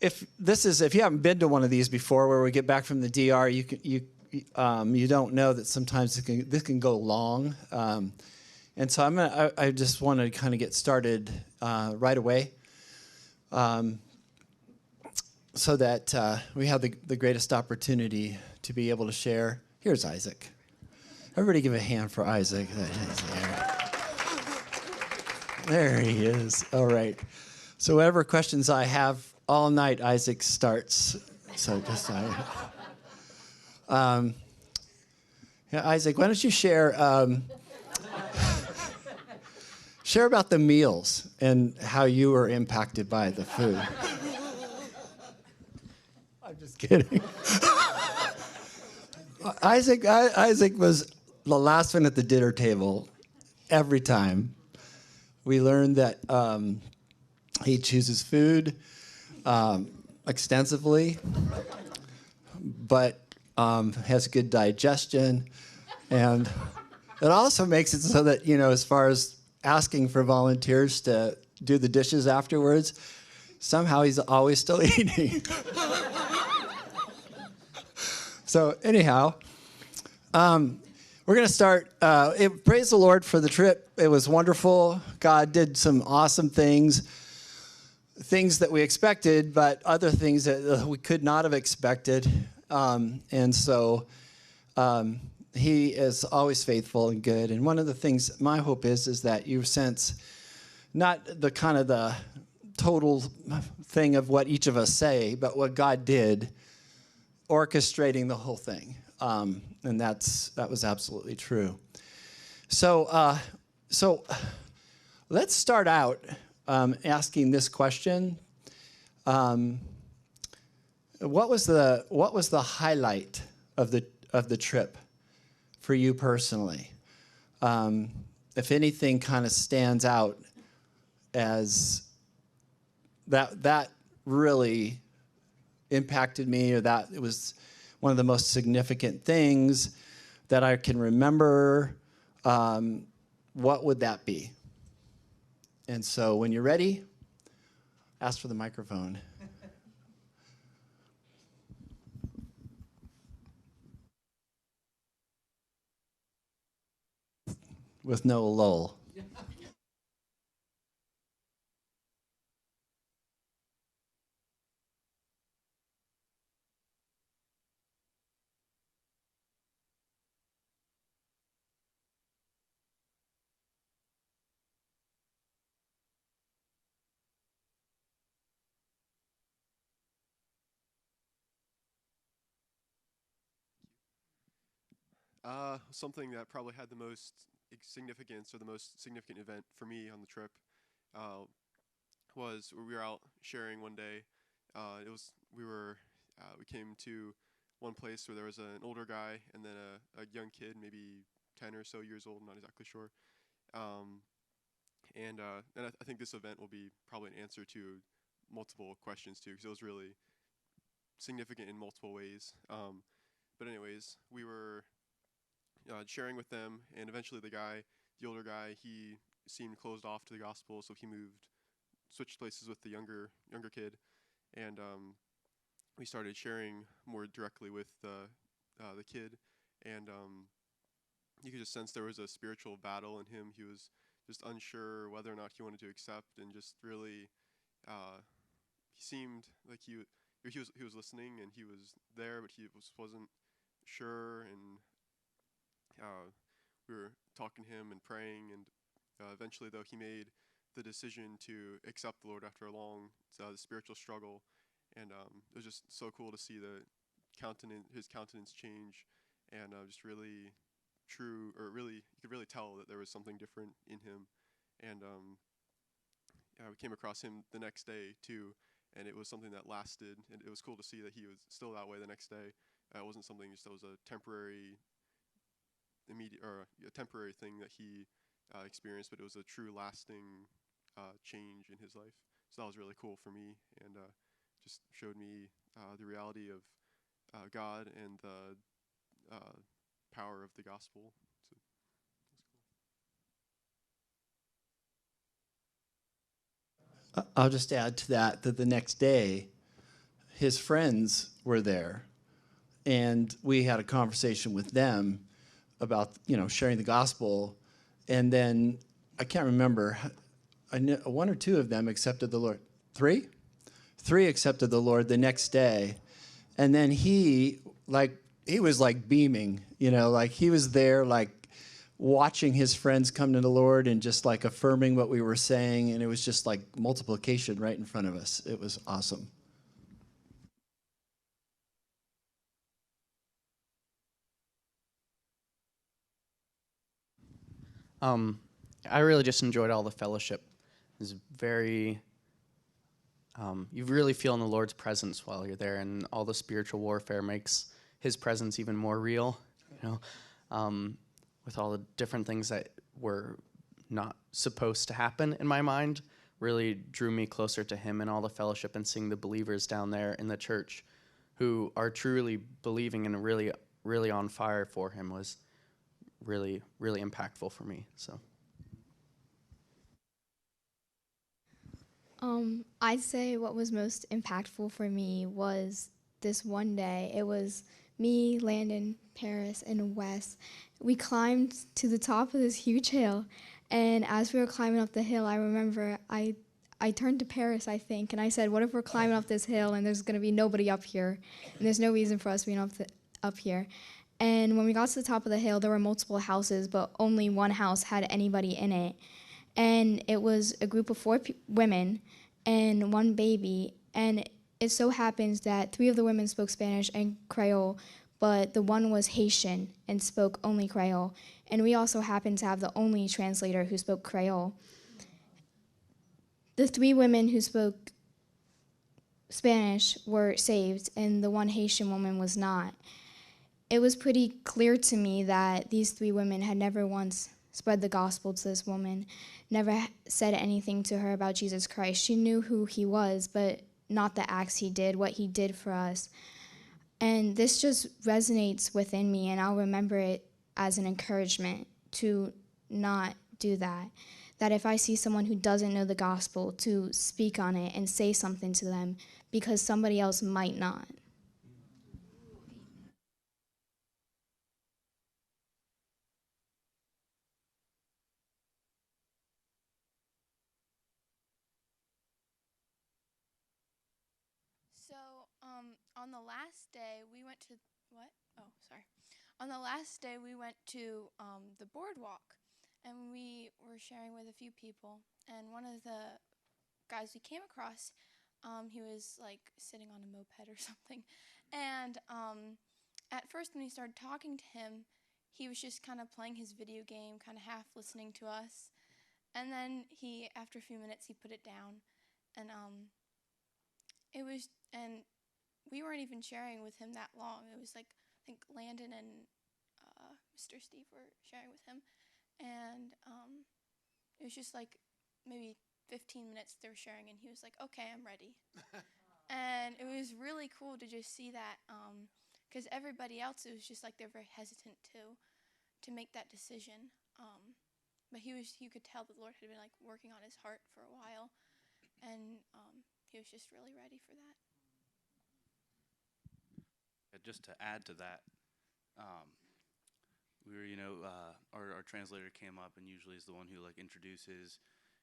if you haven't been to one of these before, where we get back from the DR, you don't know that sometimes this can go long, and so I just want to kind of get started right away, so that we have the greatest opportunity to be able to share. Here's Isaac. Everybody give a hand for Isaac. There he is. All right. So whatever questions I have all night, Isaac starts. So just yeah, Isaac, why don't you share share about the meals and how you were impacted by the food. I'm just kidding. Isaac was the last one at the dinner table every time. We learned that he chooses food extensively, but has good digestion, and it also makes it so that, as far as asking for volunteers to do the dishes afterwards, somehow he's always still eating. So anyhow, we're going to start. Praise the Lord for the trip. It was wonderful. God did some awesome things that we expected, but other things that we could not have expected. And so he is always faithful and good. And one of the things, my hope is that you sense not the kind of the total thing of what each of us say, but what God did, orchestrating the whole thing. And that was absolutely true. So let's start out asking this question. What was the highlight of the trip for you personally? If anything kind of stands out as that really impacted me, or that it was one of the most significant things that I can remember, what would that be? And so when you're ready, ask for the microphone. With no lull. Something that probably had the most significance, or the most significant event for me on the trip, uh, was we were out sharing one day. We came to one place where there was an older guy and then a young kid, maybe 10 or so years old, not exactly sure. Um, and I think this event will be probably an answer to multiple questions too, because it was really significant in multiple ways. But anyways, we were sharing with them, and eventually the older guy, he seemed closed off to the gospel, so he switched places with the younger kid, and we started sharing more directly with the kid, and you could just sense there was a spiritual battle in him. He was just unsure whether or not he wanted to accept, and just really, he seemed like he was listening and he was there, but he wasn't sure, and we were talking to him and praying, and eventually, though, he made the decision to accept the Lord after a long spiritual struggle, and it was just so cool to see his countenance change, and just really true, or really, you could really tell that there was something different in him, and we came across him the next day too, and it was something that lasted, and it was cool to see that he was still that way the next day. It wasn't something just that was a temporary a temporary thing that he experienced, but it was a true lasting change in his life. So that was really cool for me, and just showed me the reality of God and the power of the gospel. So I'll just add to that the next day, his friends were there, and we had a conversation with them about, sharing the gospel. And then I can't remember, one or two of them accepted the Lord. Three? Three accepted the Lord the next day. And then he was like beaming, like he was there, like watching his friends come to the Lord and just like affirming what we were saying. And it was just like multiplication right in front of us. It was awesome. I really just enjoyed all the fellowship. It was very, you really feel in the Lord's presence while you're there, and all the spiritual warfare makes his presence even more real, with all the different things that were not supposed to happen in my mind, really drew me closer to him, and all the fellowship and seeing the believers down there in the church who are truly believing and really, really on fire for him was really, really impactful for me. So I'd say what was most impactful for me was this one day. It was me, Landon, Paris, and Wes. We climbed to the top of this huge hill, and as we were climbing up the hill, I remember I turned to Paris, I think, and I said, what if we're climbing up this hill and there's going to be nobody up here, and there's no reason for us being up here. And when we got to the top of the hill, there were multiple houses, but only one house had anybody in it. And it was a group of four women and one baby. And it so happens that three of the women spoke Spanish and Creole, but the one was Haitian and spoke only Creole. And we also happened to have the only translator who spoke Creole. The three women who spoke Spanish were saved, and the one Haitian woman was not. It was pretty clear to me that these three women had never once spread the gospel to this woman, never said anything to her about Jesus Christ. She knew who he was, but not the acts he did, what he did for us. And this just resonates within me, and I'll remember it as an encouragement to not do that. That if I see someone who doesn't know the gospel, to speak on it and say something to them, because somebody else might not. So, on the last day, we went to what? Oh, sorry. On the last day, we went to the boardwalk, and we were sharing with a few people. And one of the guys we came across, he was like sitting on a moped or something. And at first, when we started talking to him, he was just kind of playing his video game, kind of half listening to us. And then after a few minutes, he put it down, and and we weren't even sharing with him that long. It was like, I think Landon and Mr. Steve were sharing with him, and it was just like maybe 15 minutes they were sharing, and he was like, okay, I'm ready. And it was really cool to just see that, because everybody else, it was just like they're very hesitant to make that decision. But you could tell the Lord had been like working on his heart for a while, and he was just really ready for that. Just to add to that, we were, our translator came up and usually is the one who like introduces,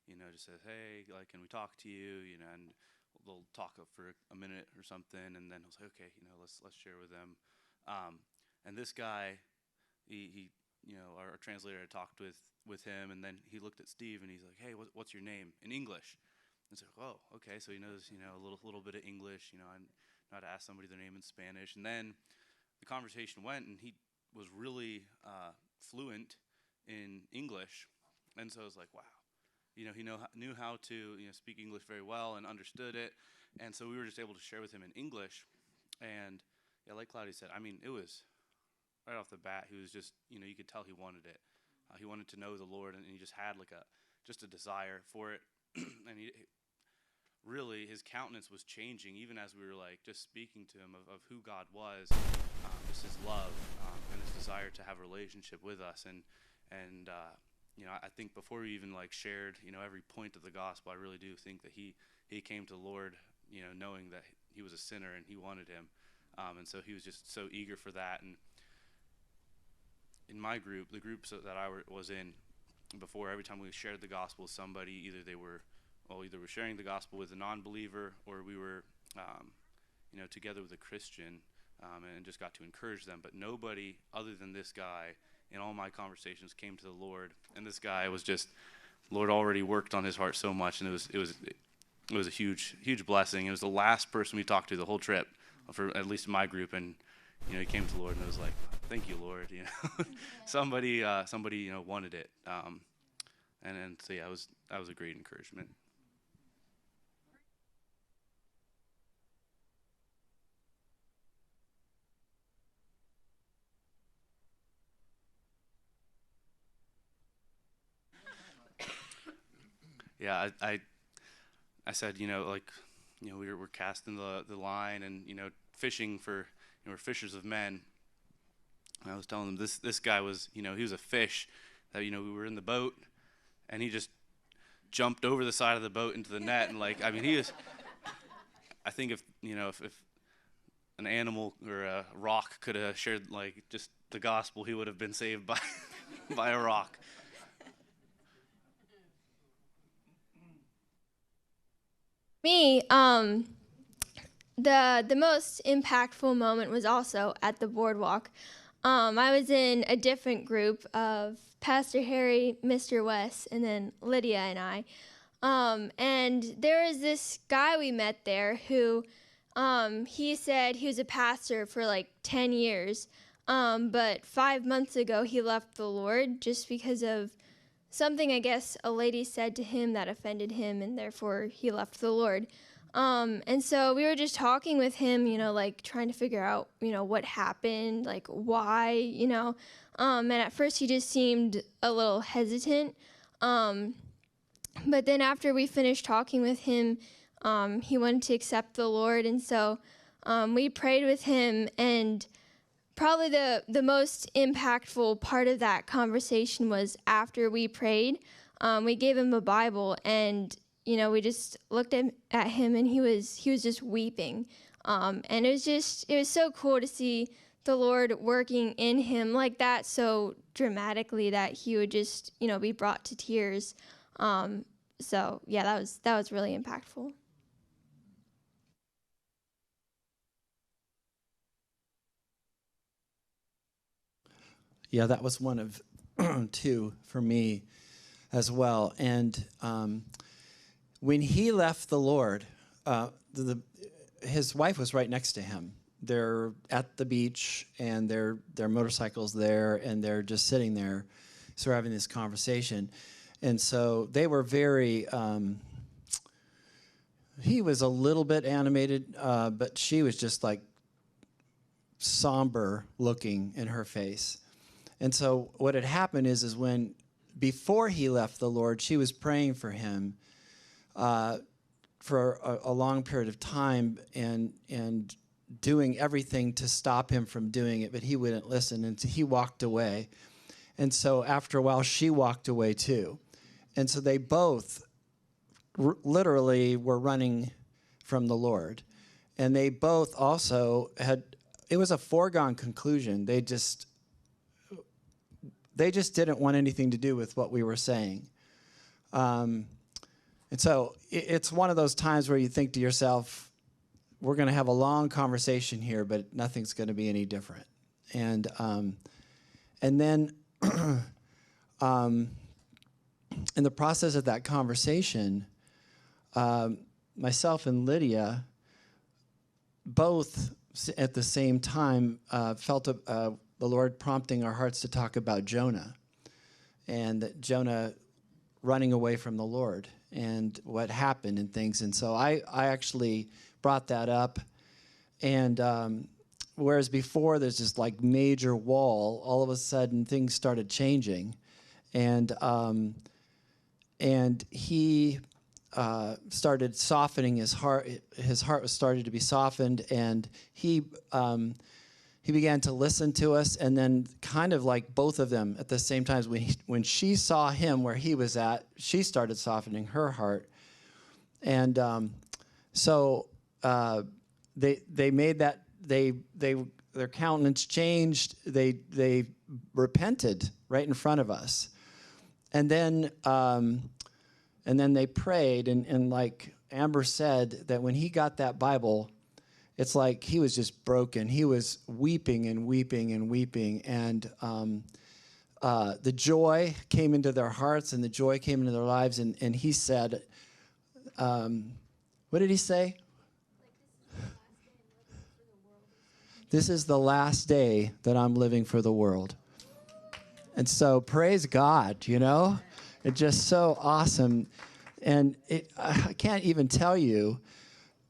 just says, hey, like, can we talk to you, and they'll talk for a minute or something, and then he'll say, okay, let's share with them. And this guy, he our translator had talked with him, and then he looked at Steve and he's like, hey, what's your name in English? And so, oh, okay, so he knows, a little bit of English, and not to ask somebody their name in Spanish. And then the conversation went, and he was really fluent in English. And so I was like, wow, he knew how to speak English very well and understood it. And so we were just able to share with him in English. And yeah, like Claudia said, I mean, it was right off the bat, he was just, you could tell he wanted it. He wanted to know the Lord, and he just had like just a desire for it. And really, his countenance was changing even as we were like just speaking to him of who God was, just his love, and his desire to have a relationship with us. And I think before we even like shared every point of the gospel, I really do think that he came to the Lord knowing that he was a sinner and he wanted him. And so he was just so eager for that. And in my group, the groups that I was in before, every time we shared the gospel with somebody, either we're sharing the gospel with a non-believer, or we were, together with a Christian, and just got to encourage them. But nobody other than this guy in all my conversations came to the Lord. And this guy was just, Lord already worked on his heart so much, and it was a huge blessing. It was the last person we talked to the whole trip, for at least in my group, and he came to the Lord, and it was like, thank you, Lord. Somebody wanted it, and so yeah, that was a great encouragement. Yeah, I said, we're casting the line and, fishing for, we're fishers of men. And I was telling them this guy was, he was a fish that, we were in the boat, and he just jumped over the side of the boat into the net. And he is, I think if an animal or a rock could have shared just the gospel, he would have been saved by, by a rock. Me, the most impactful moment was also at the boardwalk. I was in a different group of Pastor Harry, Mr. West, and then Lydia and I. And there was this guy we met there who, he said he was a pastor for 10 years. But 5 months ago, he left the Lord just because of something, I guess, a lady said to him that offended him, and therefore he left the Lord. And so we were just talking with him, trying to figure out, what happened, why, and at first he just seemed a little hesitant. But then after we finished talking with him, he wanted to accept the Lord. And so we prayed with him, and probably the most impactful part of that conversation was after we prayed. We gave him a Bible, and we just looked at him, and he was just weeping. And it was so cool to see the Lord working in him like that, so dramatically that he would just be brought to tears. So yeah, that was really impactful. Yeah, that was one of two for me as well. And when he left the Lord, his wife was right next to him. They're at the beach, and their motorcycle's there, and they're just sitting there, so we're having this conversation. And so they were very, he was a little bit animated, but she was just somber looking in her face. And so what had happened is when, before he left the Lord, she was praying for him for a long period of time, and doing everything to stop him from doing it, but he wouldn't listen, and he walked away. And so after a while, she walked away too. And so they both literally were running from the Lord. And they both also it was a foregone conclusion. They just didn't want anything to do with what we were saying. And so it's one of those times where you think to yourself, we're going to have a long conversation here, but nothing's going to be any different. And then in the process of that conversation, myself and Lydia both at the same time felt the Lord prompting our hearts to talk about Jonah, and Jonah running away from the Lord and what happened and things. And so I actually brought that up. And whereas before there's this major wall, all of a sudden things started changing. And he started softening his heart. His heart was started to be softened, and he began to listen to us. And then kind of both of them at the same time, when she saw him where he was at, she started softening her heart. And so they made that their countenance changed. They repented right in front of us, and then they prayed, and like Amber said, that when he got that Bible, it's like he was just broken. He was weeping and weeping and weeping, and the joy came into their hearts, and the joy came into their lives, and he said, what did he say? This is the last day that I'm living for the world. And so praise God, you know? It's just so awesome. And I can't even tell you,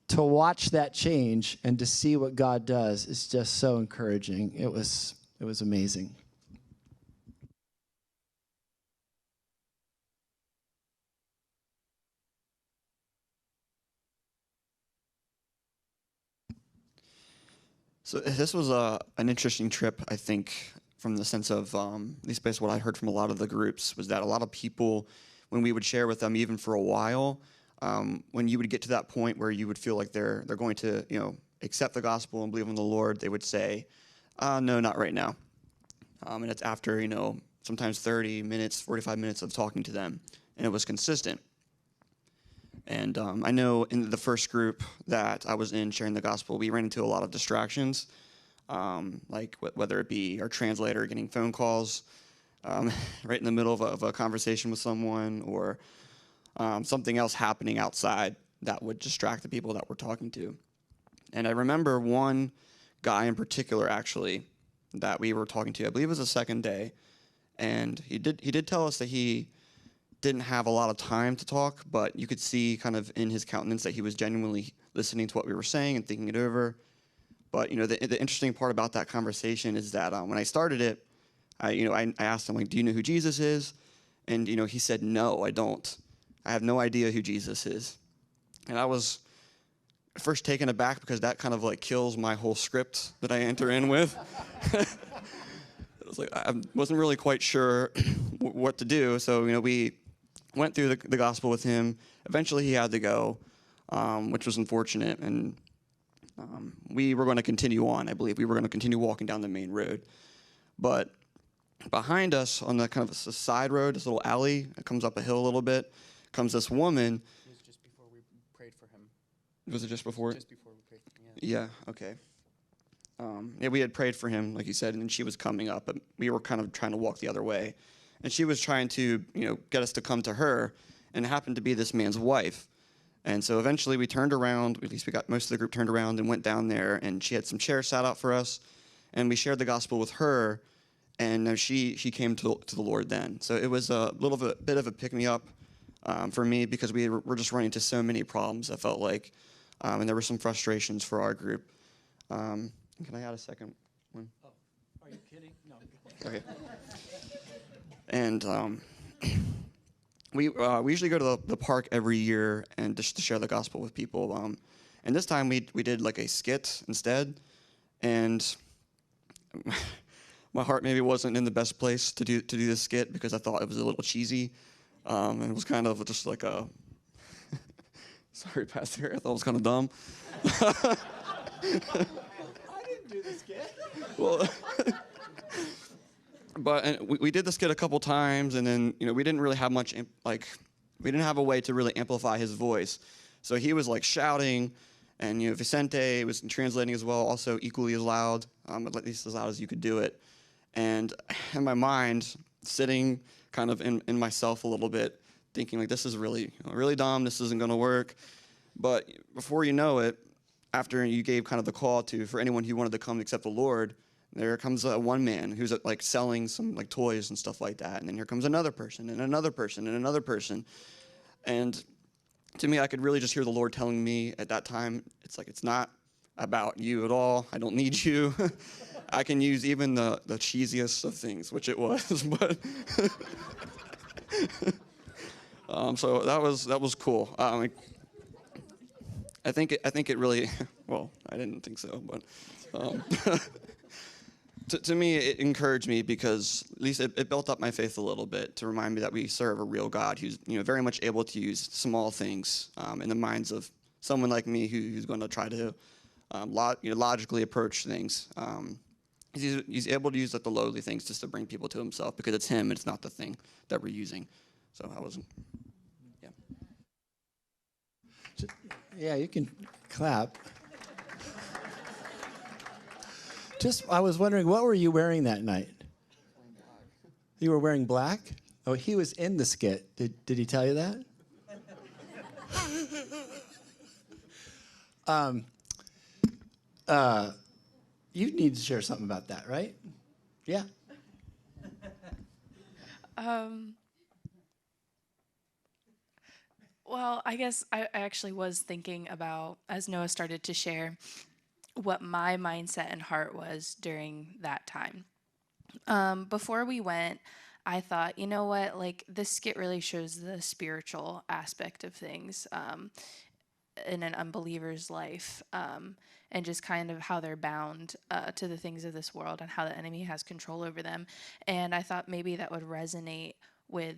to watch that change and to see what God does is just so encouraging. It was amazing. So this was an interesting trip, I think, from the sense of, at least based on what I heard from a lot of the groups, was that a lot of people, when we would share with them, even for a while, when you would get to that point where you would feel like they're going to, accept the gospel and believe in the Lord, they would say, no, not right now. And it's after, sometimes 30 minutes, 45 minutes of talking to them, and it was consistent. And I know in the first group that I was in sharing the gospel, we ran into a lot of distractions, like whether it be our translator getting phone calls right in the middle of a conversation with someone, or something else happening outside that would distract the people that we're talking to. And I remember one guy in particular, actually, that we were talking to. I believe it was the second day, and he did tell us that he didn't have a lot of time to talk, but you could see kind of in his countenance that he was genuinely listening to what we were saying and thinking it over. But the interesting part about that conversation is that when I started it, I asked him, like, do you know who Jesus is? And he said, no, I don't. I have no idea who Jesus is. And I was first taken aback, because that kind of like kills my whole script that I enter in with. It was like I wasn't really quite sure what to do. So we went through the gospel with him. Eventually he had to go, which was unfortunate. And we were going to continue on, I believe. We were going to continue walking down the main road. But behind us on the kind of a side road, this little alley, it comes up a hill a little bit, comes this woman. It was just before we prayed for him. Was it just before? Just before we prayed for him, yeah. Yeah, okay. We had prayed for him, like you said, and then she was coming up, but we were kind of trying to walk the other way. And she was trying to, get us to come to her, and it happened to be this man's wife. And so eventually we turned around, at least we got most of the group turned around and went down there, and she had some chairs sat out for us, and we shared the gospel with her, and she came to the Lord then. So it was a little bit of a pick-me-up for me, because we were just running into so many problems, I felt like, and there were some frustrations for our group. Can I add a second one? Oh, are you kidding? No. Okay. And we usually go to the park every year and just to share the gospel with people. And this time we did like a skit instead, and my heart maybe wasn't in the best place to do this skit, because I thought it was a little cheesy, and it was kind of just like a sorry, Pastor, I thought it was kind of dumb. I didn't do the skit. Well. But we did the skit a couple times, and then we didn't really have much we didn't have a way to really amplify his voice, so he was like shouting, and Vicente was translating as well, also equally as loud, at least as loud as you could do it. And in my mind, sitting kind of in myself a little bit, thinking like, this is really really dumb. This isn't going to work. But before you know it, after you gave kind of the call for anyone who wanted to come and accept the Lord, there comes one man who's like selling some like toys and stuff like that, and then here comes another person and another person and another person. And to me, I could really just hear the Lord telling me at that time, it's like, it's not about you at all. I don't need you. I can use even the cheesiest of things, which it was. But so that was cool. I think it really. Well, I didn't think so, but. To me, it encouraged me, because at least it built up my faith a little bit, to remind me that we serve a real God who's very much able to use small things in the minds of someone like me who's going to try to logically approach things. He's able to use like the lowly things just to bring people to himself because it's him, it's not the thing that we're using. So I wasn't, yeah. Yeah, you can clap. I was wondering, what were you wearing that night? You were wearing black? Oh, he was in the skit. Did he tell you that? You need to share something about that, right? Yeah. Well, I guess I actually was thinking about, as Noah started to share, what my mindset and heart was during that time. Before we went, I thought, you know what, like this skit really shows the spiritual aspect of things in an unbeliever's life, and just kind of how they're bound to the things of this world and how the enemy has control over them. And I thought maybe that would resonate with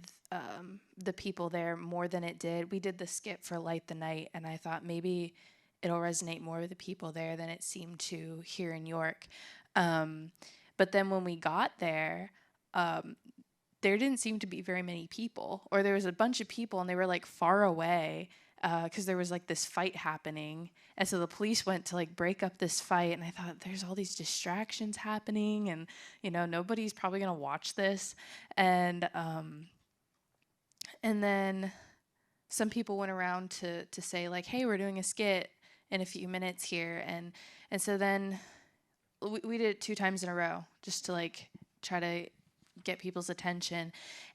the people there more than it did. We did the skit for Light the Night, and I thought maybe it'll resonate more with the people there than it seemed to here in York. But then when we got there, there didn't seem to be very many people, or there was a bunch of people and they were like far away because there was like this fight happening. And so the police went to like break up this fight, and I thought there's all these distractions happening, and nobody's probably gonna watch this. And then some people went around to say like, hey, we're doing a skit in a few minutes here, and so then we did it 2 times in a row just to like try to get people's attention.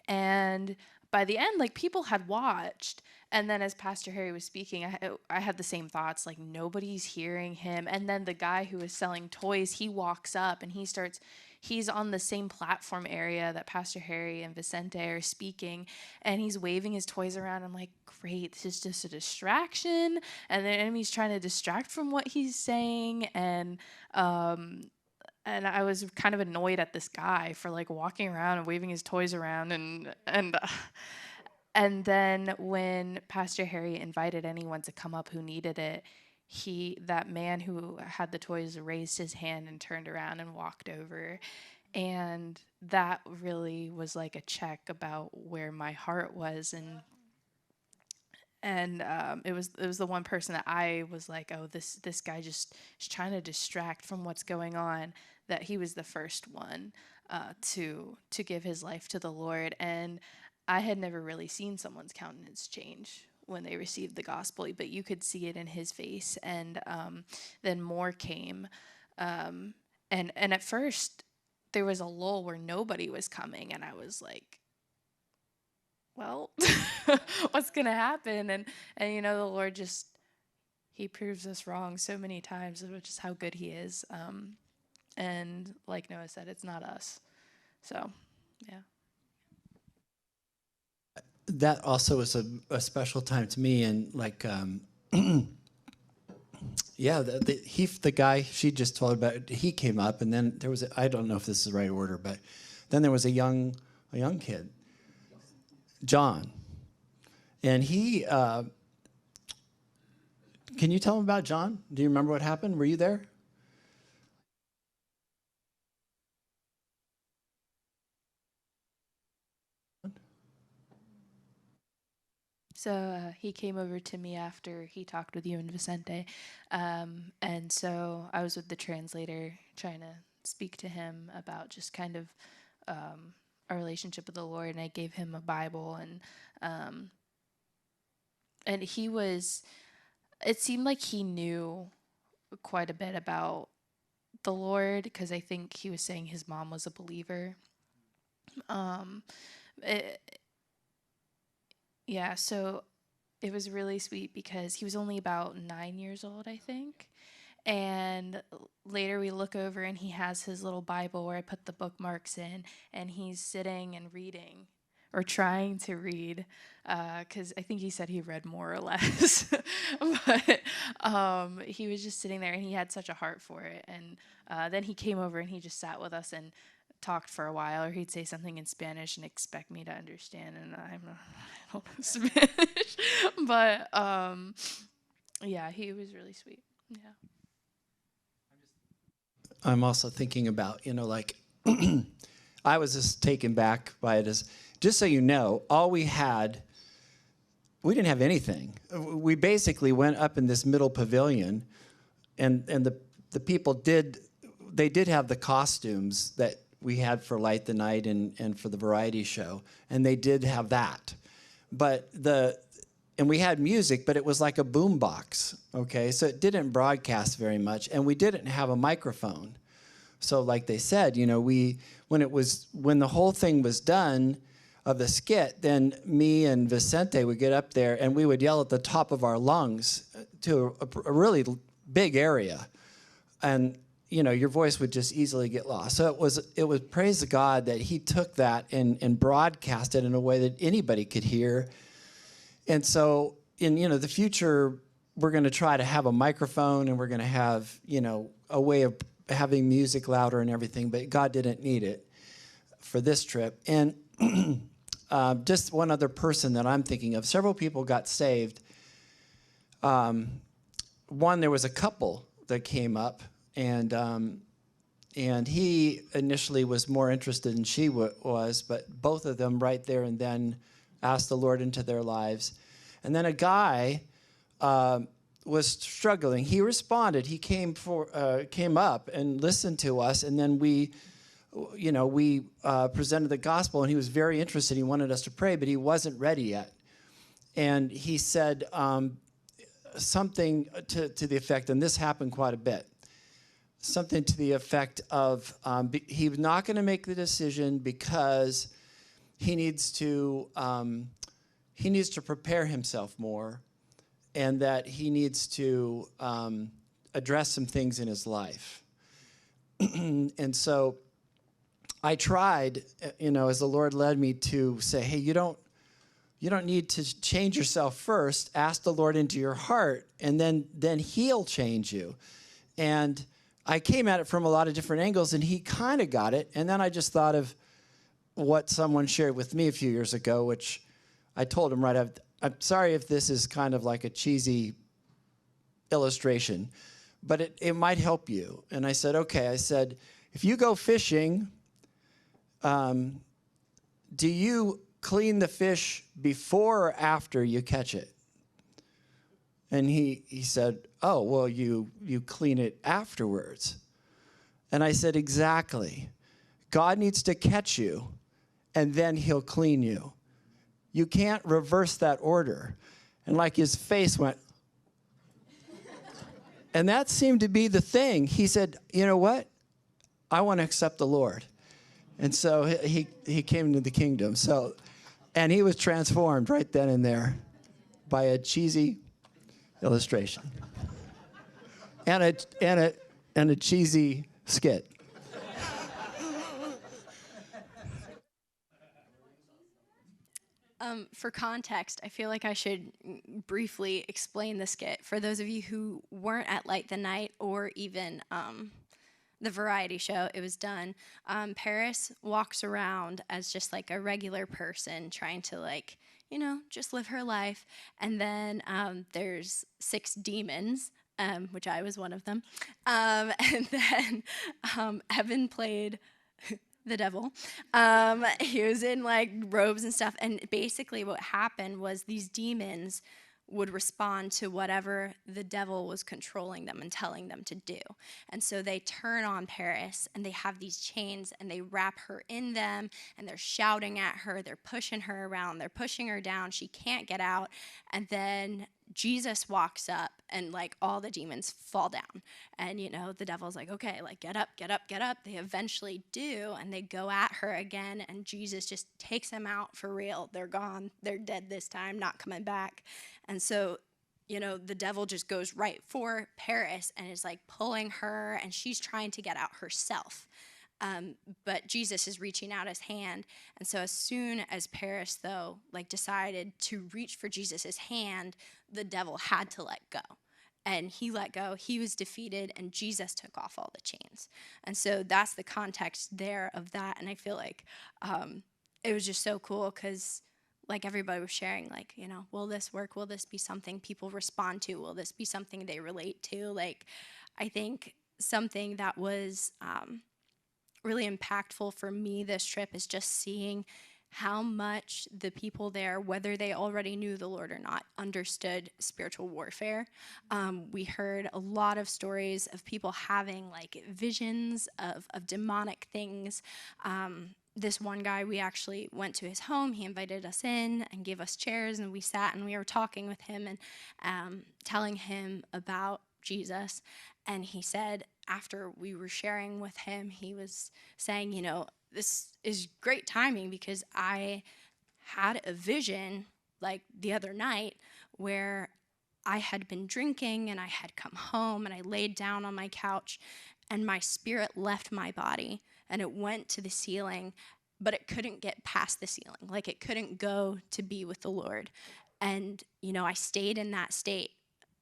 And by the end, like people had watched, and then as Pastor Harry was speaking, I had the same thoughts, like nobody's hearing him. And then the guy who was selling toys, he walks up and he's on the same platform area that Pastor Harry and Vicente are speaking, and he's waving his toys around. I'm like, great, this is just a distraction, and the enemy's trying to distract from what he's saying. And I was kind of annoyed at this guy for like walking around and waving his toys around, and then when Pastor Harry invited anyone to come up who needed it, that man who had the toys raised his hand and turned around and walked over. And that really was like a check about where my heart was. And it was the one person that I was like, oh, this guy just is trying to distract from what's going on. That he was the first one to give his life to the Lord. And I had never really seen someone's countenance change when they received the gospel, but you could see it in his face. And then more came, and at first there was a lull where nobody was coming, and I was like, well, what's gonna happen? And the Lord he proves us wrong so many times of just how good he is. And like Noah said, it's not us. So, yeah. That also was a special time to me, and like, yeah, the guy she just told about, he came up, and then there was I don't know if this is the right order, but then there was a young kid, John, and he. Can you tell him about John? Do you remember what happened? Were you there? So he came over to me after he talked with you and Vicente. And so I was with the translator trying to speak to him about just kind of our relationship with the Lord. And I gave him a Bible. And it seemed like he knew quite a bit about the Lord, because I think he was saying his mom was a believer. Yeah, so it was really sweet because he was only about 9 years old, I think. And later we look over and he has his little Bible where I put the bookmarks in, and he's sitting and reading, or trying to read, because I think he said he read more or less. But he was just sitting there, and he had such a heart for it. And then he came over and he just sat with us and talked for a while, or he'd say something in Spanish and expect me to understand, and I don't know Spanish. But Yeah, he was really sweet. Yeah. I'm also thinking about, like, I was just taken back by it. As just so you know, we didn't have anything. We basically went up in this middle pavilion, and the people did have the costumes that we had for Light the Night and for the variety show, and they did have that. But and we had music, but it was like a boom box, okay? So it didn't broadcast very much, and we didn't have a microphone. So like they said, when the whole thing was done of the skit, then me and Vicente would get up there and we would yell at the top of our lungs to a really big area. And your voice would just easily get lost. So it was praise God that he took that and broadcast it in a way that anybody could hear. And so in the future, we're going to try to have a microphone, and we're going to have a way of having music louder and everything, but God didn't need it for this trip. And just one other person that I'm thinking of, several people got saved. One, there was a couple that came up, and he initially was more interested than she was, but both of them right there and then asked the Lord into their lives. And then a guy was struggling. He responded. He came up and listened to us, and then we presented the gospel, and he was very interested. He wanted us to pray, but he wasn't ready yet. And he said something to the effect, and this happened quite a bit, something to the effect of he's not going to make the decision because he needs to prepare himself more, and that he needs to address some things in his life. And so I tried, as the Lord led me, to say, hey, you don't need to change yourself first. Ask the Lord into your heart, and then he'll change you. And I came at it from a lot of different angles, and he kind of got it. And then I just thought of what someone shared with me a few years ago, which I told him right after. I'm sorry if this is kind of like a cheesy illustration, but it might help you. And I said, okay. I said, if you go fishing, do you clean the fish before or after you catch it? And he said, oh, well, you clean it afterwards. And I said, exactly. God needs to catch you, and then he'll clean you. You can't reverse that order. And like his face went, and that seemed to be the thing. He said, you know what? I want to accept the Lord. And so he came into the kingdom. So, and he was transformed right then and there by a cheesy illustration and a cheesy skit. For context, I feel like I should briefly explain the skit for those of you who weren't at Light the Night or even the variety show. It was done. Paris walks around as just like a regular person trying to just live her life. And then there's 6 demons, which I was one of them. And then Evan played the devil. He was in like robes and stuff. And basically what happened was these demons would respond to whatever the devil was controlling them and telling them to do. And so they turn on Paris, and they have these chains, and they wrap her in them, and they're shouting at her, they're pushing her around, they're pushing her down, she can't get out. And then Jesus walks up, and like all the demons fall down. And the devil's like, okay, like get up, get up, get up. They eventually do, and they go at her again, and Jesus just takes them out for real. They're gone, they're dead this time, not coming back. And so, the devil just goes right for Paris and is like pulling her, and she's trying to get out herself. But Jesus is reaching out his hand. And so as soon as Paris, though, decided to reach for Jesus's hand, the devil had to let go. And he let go, he was defeated, and Jesus took off all the chains. And so that's the context there of that. And I feel like it was just so cool because like everybody was sharing, like, you know, will this work? Will this be something people respond to? Will this be something they relate to? Like, I think something that was really impactful for me this trip is just seeing how much the people there, whether they already knew the Lord or not, understood spiritual warfare. We heard a lot of stories of people having like visions of demonic things. This one guy, we actually went to his home. He invited us in and gave us chairs, and we sat and we were talking with him and telling him about Jesus. And he said, after we were sharing with him, he was saying, you know, this is great timing because I had a vision like the other night where I had been drinking and I had come home and I laid down on my couch and my spirit left my body and it went to the ceiling, but it couldn't get past the ceiling. Like it couldn't go to be with the Lord. And, you know, I stayed in that state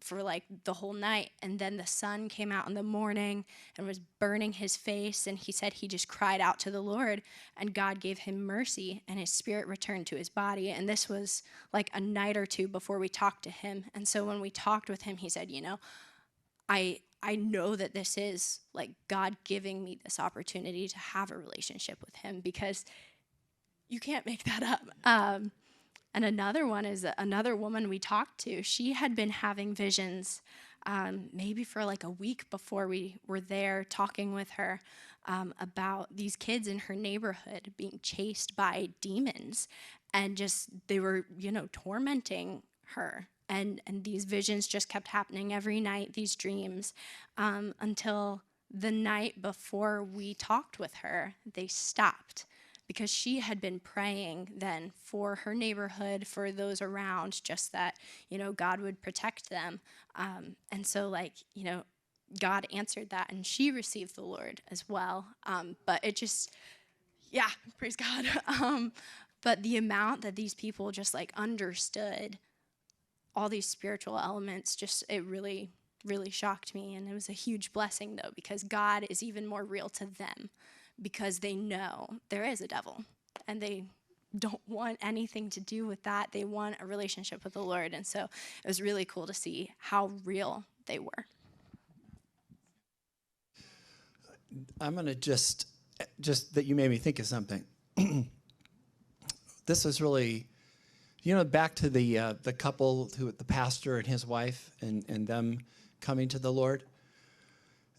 for like the whole night, and then the sun came out in the morning and was burning his face, and he said he just cried out to the Lord, and God gave him mercy and his spirit returned to his body. And this was like a night or two before we talked to him. And so when we talked with him, he said, you know, I know that this is like God giving me this opportunity to have a relationship with him, because you can't make that up. And another one is another woman we talked to. She had been having visions maybe for like a week before we were there talking with her about these kids in her neighborhood being chased by demons. And just they were, you know, tormenting her. And these visions just kept happening every night, these dreams, until the night before we talked with her, they stopped. Because she had been praying then for her neighborhood, for those around, just that, you know, God would protect them. And so, like, you know, God answered that, and she received the Lord as well. But it just, yeah, praise God. But the amount that these people just, like, understood all these spiritual elements, just, it really, really shocked me. And it was a huge blessing, though, because God is even more real to them, because they know there is a devil and they don't want anything to do with that. They want a relationship with the Lord. And so it was really cool to see how real they were. I'm going to just that you made me think of something. This is really, you know, back to the couple, the pastor and his wife and them coming to the Lord.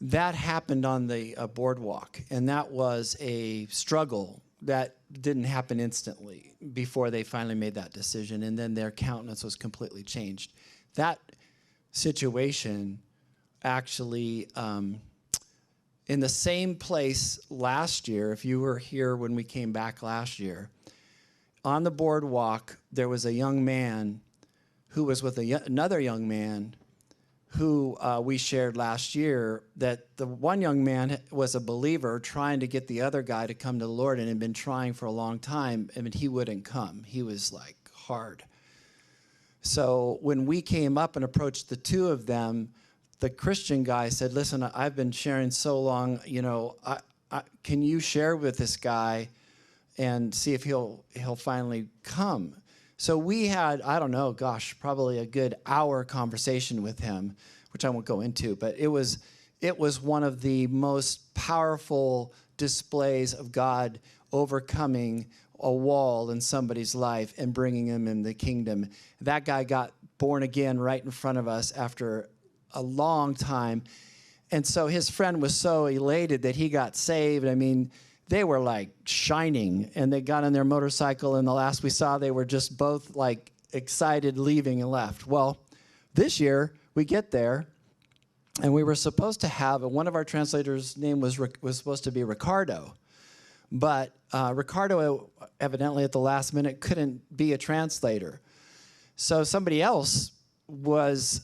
That happened on the boardwalk, and that was a struggle that didn't happen instantly before they finally made that decision, and then their countenance was completely changed. That situation actually, in the same place last year, if you were here when we came back last year, on the boardwalk, there was a young man who was with another young man who we shared last year, that the one young man was a believer trying to get the other guy to come to the Lord and had been trying for a long time, and he wouldn't come. He was like hard. So when we came up and approached the two of them, the Christian guy said, listen, I've been sharing so long, you know, can you share with this guy and see if he'll finally come? So we had, I don't know, gosh, probably a good hour conversation with him, which I won't go into, but it was one of the most powerful displays of God overcoming a wall in somebody's life and bringing them in the kingdom. That guy got born again right in front of us after a long time. And so his friend was so elated that he got saved. I mean, they were like shining, and they got on their motorcycle, and the last we saw, they were just both like excited, leaving and left. Well, this year we get there, and we were supposed to have, one of our translators' name was supposed to be Ricardo, but Ricardo evidently at the last minute couldn't be a translator. So somebody else was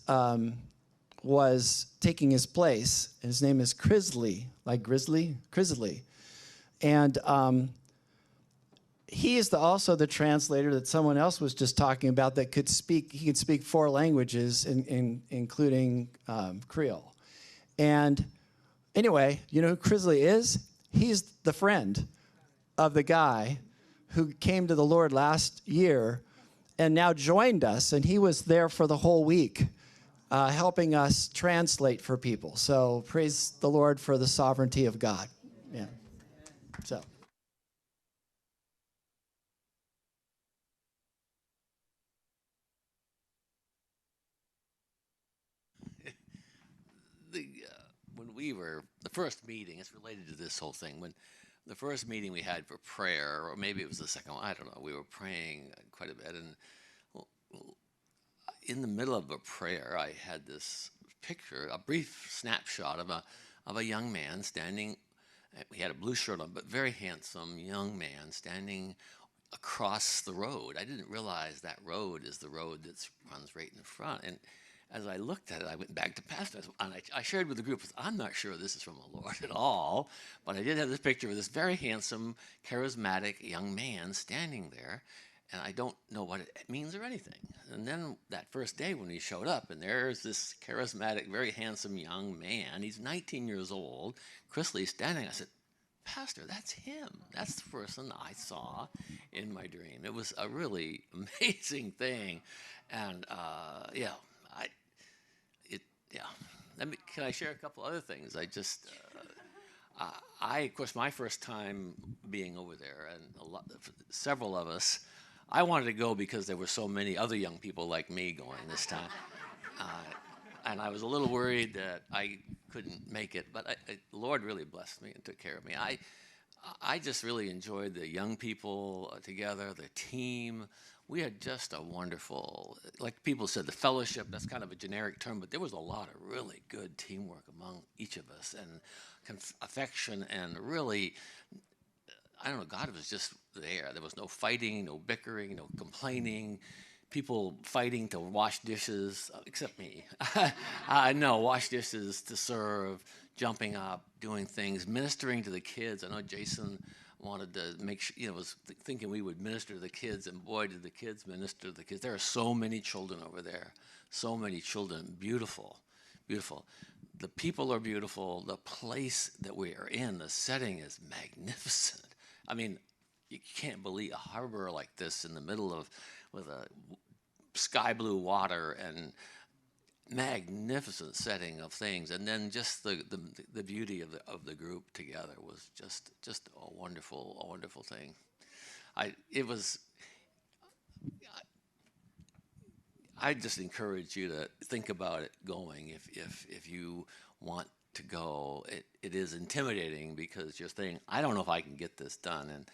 taking his place. His name is Crisley, like Grizzly, Crisley. And he is also the translator that someone else was just talking about that could speak. He could speak 4 languages, including Creole. And anyway, you know who Crisley is? He's the friend of the guy who came to the Lord last year and now joined us, and he was there for the whole week, helping us translate for people. So praise the Lord for the sovereignty of God. Yeah. So. When we were, the first meeting, it's related to this whole thing. When the first meeting we had for prayer, or maybe it was the second one, I don't know, we were praying quite a bit. And in the middle of a prayer, I had this picture, a brief snapshot of a young man standing. He had a blue shirt on, but very handsome young man standing across the road. I didn't realize that road is the road that runs right in front. And as I looked at it, I went back to Pastor, and I shared with the group, I'm not sure this is from the Lord at all, but I did have this picture of this very handsome, charismatic young man standing there, and I don't know what it means or anything. And then that first day when he showed up, and there's this charismatic, very handsome young man, he's 19 years old, Chris Lee standing, I said, Pastor, that's him. That's the person I saw in my dream. It was a really amazing thing, and yeah. Yeah. Can I share a couple other things? I just, of course, my first time being over there, and several of us, I wanted to go because there were so many other young people like me going this time. And I was a little worried that I couldn't make it, but the Lord really blessed me and took care of me. I just really enjoyed the young people together, the team. We had just a wonderful, like people said, the fellowship, that's kind of a generic term, but there was a lot of really good teamwork among each of us, and affection, and really, I don't know, God was just there. There was no fighting, no bickering, no complaining, people fighting to wash dishes, except me. No, wash dishes, to serve, jumping up, doing things, ministering to the kids. I know Jason wanted to make sure, was thinking we would minister to the kids, and boy, did the kids minister to the kids. There are so many children over there, so many children, beautiful, beautiful. The people are beautiful. The place that we are in, the setting is magnificent. I mean, you can't believe a harbor like this in the middle of, with a sky blue water and magnificent setting of things, and then just the beauty of the group together was just a wonderful thing. I just encourage you to think about it going if you want to go. It is intimidating because you're thinking, I don't know if I can get this done,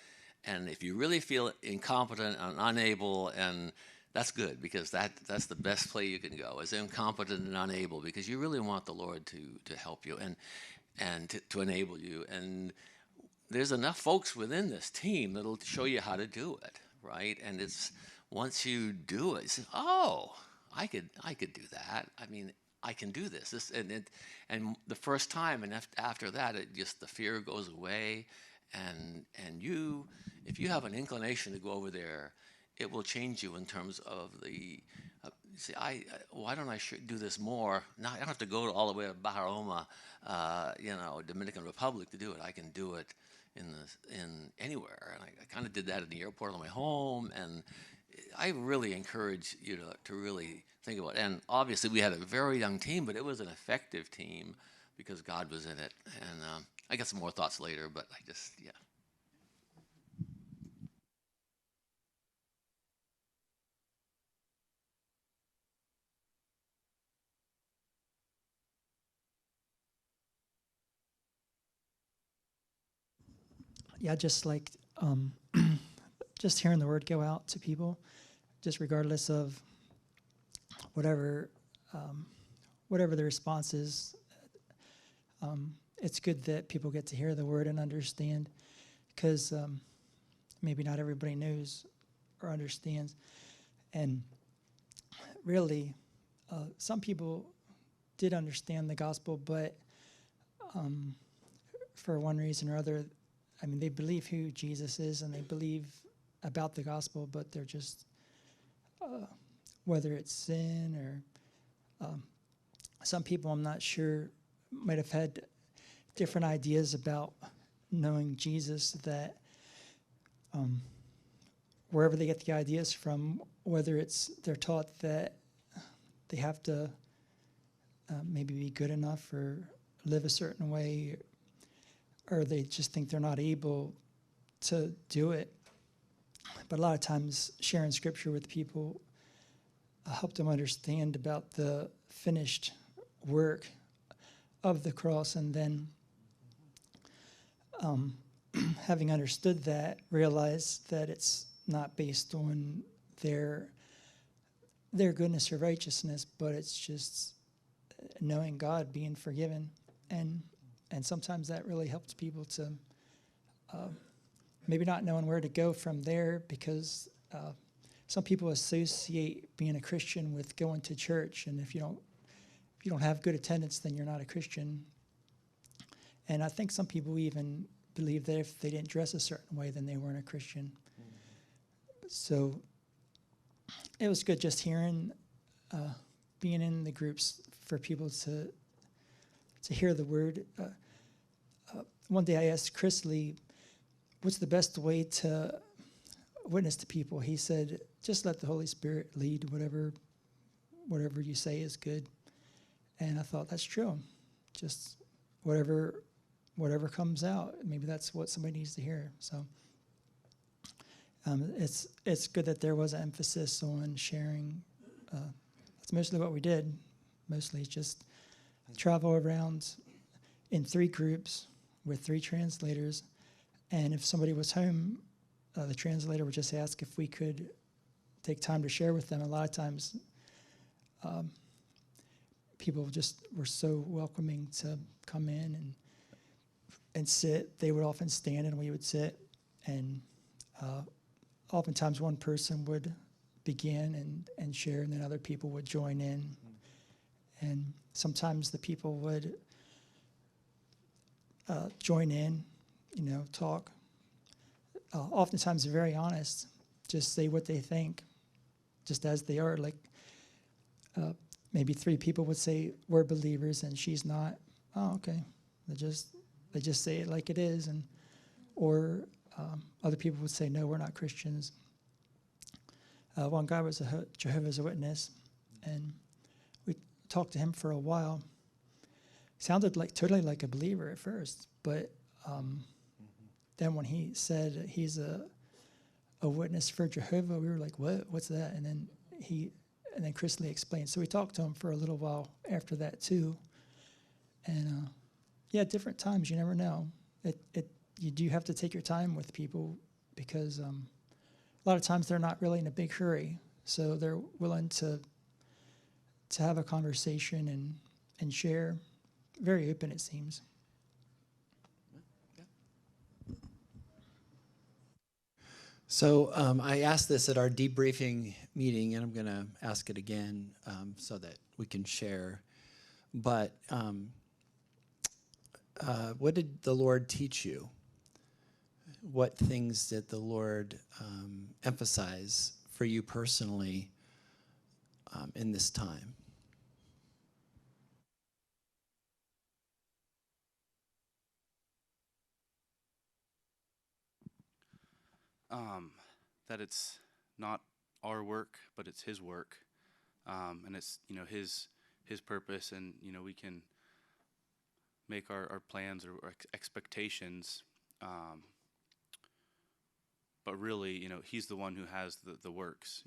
and if you really feel incompetent and unable, and that's good, because that's the best place you can go, is incompetent and unable, because you really want the Lord to help you and to enable you. And there's enough folks within this team that'll show you how to do it, right? And it's once you do it, you say, oh, I could do that. I mean, I can do this. And the first time, and after that, the fear goes away, and you, if you have an inclination to go over there, it will change you in terms of the. See, why don't I do this more? Now I don't have to go all the way to Bahama, Dominican Republic to do it. I can do it in anywhere, and I kind of did that in the airport on my way home. And I really encourage you to really think about it. And obviously, we had a very young team, but it was an effective team because God was in it. And I got some more thoughts later, but yeah. Yeah, just like just hearing the word go out to people, just regardless of whatever the response is. It's good that people get to hear the word and understand, because maybe not everybody knows or understands. And really, some people did understand the gospel, but for one reason or other, I mean, they believe who Jesus is and they believe about the gospel, but they're just, whether it's sin or some people, I'm not sure, might have had different ideas about knowing Jesus, that wherever they get the ideas from whether it's they're taught that they have to maybe be good enough or live a certain way, or they just think they're not able to do it. But a lot of times sharing scripture with people help them understand about the finished work of the cross, and then having understood that, realize that it's not based on their goodness or righteousness, but it's just knowing God, being forgiven, and sometimes that really helps people to maybe not knowing where to go from there, because some people associate being a Christian with going to church, and if you don't have good attendance, then you're not a Christian. And I think some people even believe that if they didn't dress a certain way, then they weren't a Christian. So it was good just hearing, being in the groups for people to hear the word. One day I asked Chris Lee, what's the best way to witness to people? He said, just let the Holy Spirit lead. Whatever you say is good. And I thought, that's true. Just whatever comes out, maybe that's what somebody needs to hear. So it's good that there was an emphasis on sharing. That's mostly what we did. Mostly just travel around in 3 groups with 3 translators. And if somebody was home, the translator would just ask if we could take time to share with them. A lot of times, people just were so welcoming to come in and sit. They would often stand and we would sit. And oftentimes one person would begin and share, and then other people would join in. And sometimes the people would join in, talk. Oftentimes they're very honest, just say what they think, just as they are. Like maybe 3 people would say, we're believers, and she's not. Oh, okay. They just say it like it is. Or other people would say, no, we're not Christians. One guy was a Jehovah's Witness, and we talked to him for a while. Sounded totally like a believer at first, but then when he said he's a witness for Jehovah, we were like, what? What's that? And then Chris Lee explained. So we talked to him for a little while after that too. And different times, you never know. You do have to take your time with people, because a lot of times they're not really in a big hurry, so they're willing to have a conversation and share. Very open, it seems. So I asked this at our debriefing meeting, and I'm going to ask it again so that we can share. But what did the Lord teach you? What things did the Lord emphasize for you personally in this time? That it's not our work, but it's His work, and it's His purpose, and we can make our plans or expectations, but really He's the one who has the works.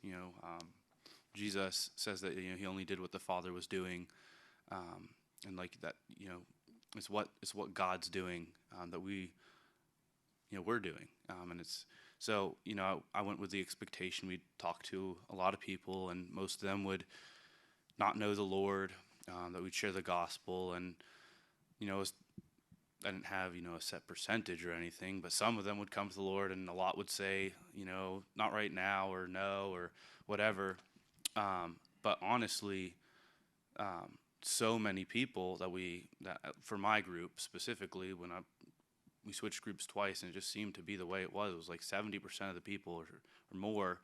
Jesus says that He only did what the Father was doing, and like that it's what God's doing that we're doing, and it's. So, I went with the expectation we'd talk to a lot of people, and most of them would not know the Lord, that we'd share the gospel, and, I didn't have, a set percentage or anything, but some of them would come to the Lord, and a lot would say, not right now, or no, or whatever. But honestly, so many people that for my group specifically, when we switched groups twice, and it just seemed to be the way it was. It was like 70% of the people or more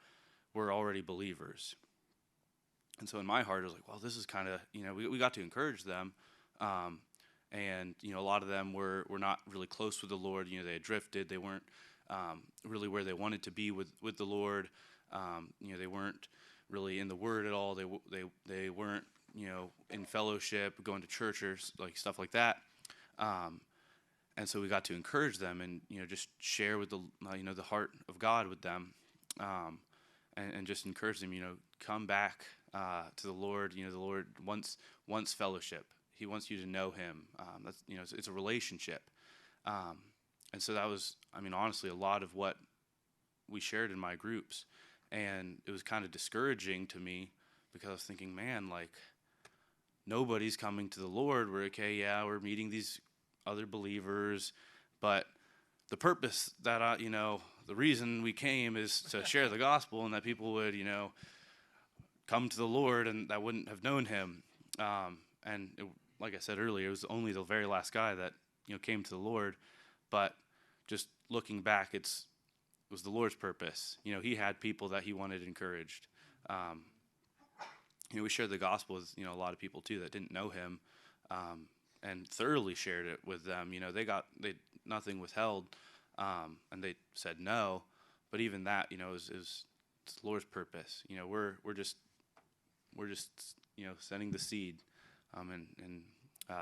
were already believers. And so in my heart, I was like, well, this is kind of, we got to encourage them. And, a lot of them were not really close with the Lord. They had drifted. They weren't really where they wanted to be with the Lord. They weren't really in the Word at all. They weren't, in fellowship, going to church or like stuff like that. And so we got to encourage them and, just share with the heart of God with them, and just encourage them, come back to the Lord. The Lord wants fellowship. He wants you to know Him. It's a relationship. And so that was, honestly, a lot of what we shared in my groups. And it was kind of discouraging to me because I was thinking, man, like, nobody's coming to the Lord. We're meeting these other believers, but the purpose that the reason we came is to share the gospel and that people would, come to the Lord and that wouldn't have known Him. And like I said earlier, it was only the very last guy that, came to the Lord. But just looking back, it was the Lord's purpose. He had people that He wanted encouraged. We shared the gospel with, a lot of people too that didn't know Him, and thoroughly shared it with them. They nothing withheld, and they said no. But even that, is it's the Lord's purpose. We're just sending the seed,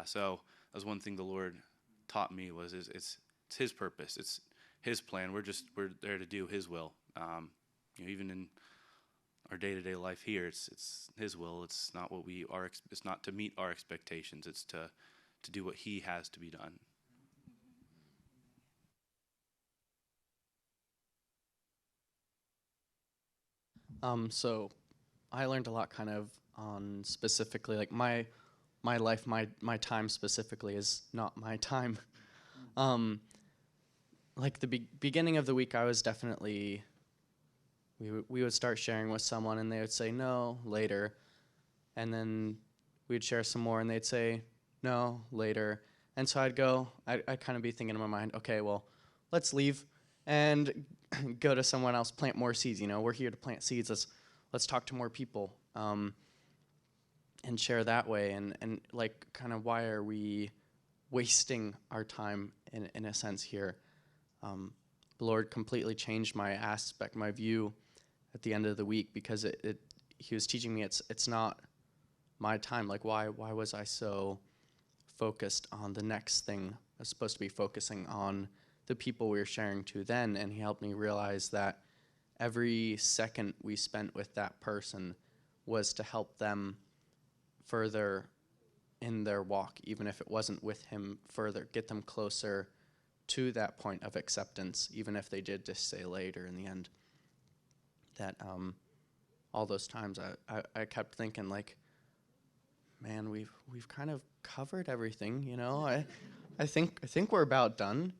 so that was one thing the Lord taught me was it's His purpose. It's His plan. We're there to do His will. Even in our day-to-day life here, it's His will. It's not what we are. It's not to meet our expectations. It's to do what He has to be done. So I learned a lot kind of on specifically like my life, my time specifically is not my time. Like the beginning of the week, I was definitely, we would start sharing with someone and they would say no, later. And then we'd share some more and they'd say no, later. And so I'd kind of be thinking in my mind, okay, well, let's leave and go to someone else, plant more seeds. We're here to plant seeds. Let's talk to more people, and share that way. And like, kind of, why are we wasting our time in a sense here? The Lord completely changed my view at the end of the week, because He was teaching me it's not my time. Like, why was I so focused on the next thing? I was supposed to be focusing on the people we were sharing to then, and He helped me realize that every second we spent with that person was to help them further in their walk, even if it wasn't with Him, further, get them closer to that point of acceptance, even if they did just say later in the end. That all those times I kept thinking, like, man, we've kind of covered everything, I think we're about done,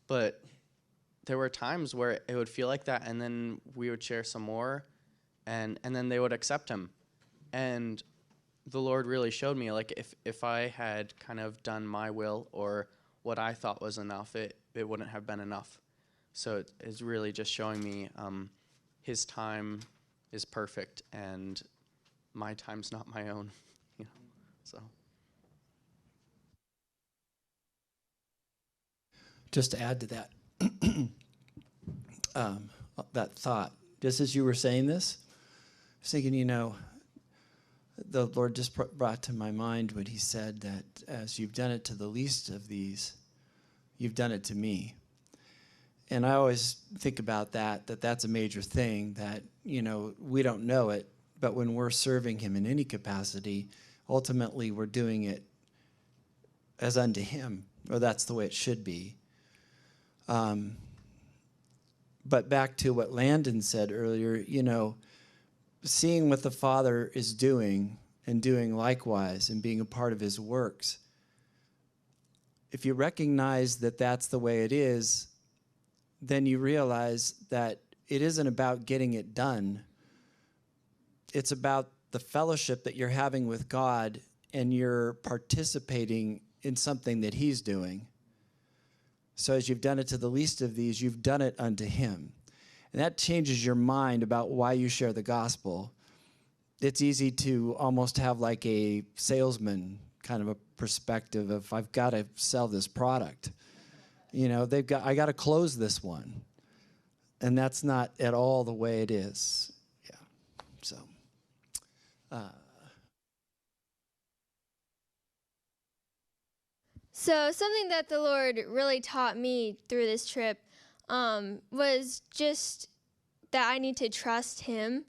but there were times where it would feel like that, and then we would share some more, and then they would accept Him. And the Lord really showed me, like, if I had kind of done my will or what I thought was enough, it wouldn't have been enough. So it's really just showing me His time is perfect, and my time's not my own, so. Just to add to that, that thought, just as you were saying this, I was thinking, the Lord just brought to my mind what He said, that as you've done it to the least of these, you've done it to me. And I always think about that's a major thing, that, we don't know it, but when we're serving Him in any capacity, ultimately we're doing it as unto Him, or that's the way it should be. But back to what Landon said earlier, seeing what the Father is doing and doing likewise and being a part of His works, if you recognize that that's the way it is, then you realize that it isn't about getting it done. It's about the fellowship that you're having with God, and you're participating in something that He's doing. So as you've done it to the least of these, you've done it unto Him. And that changes your mind about why you share the gospel. It's easy to almost have like a salesman kind of a perspective of, I've got to sell this product. I got to close this one. And that's not at all the way it is. Yeah. So, So something that the Lord really taught me through this trip was just that I need to trust Him.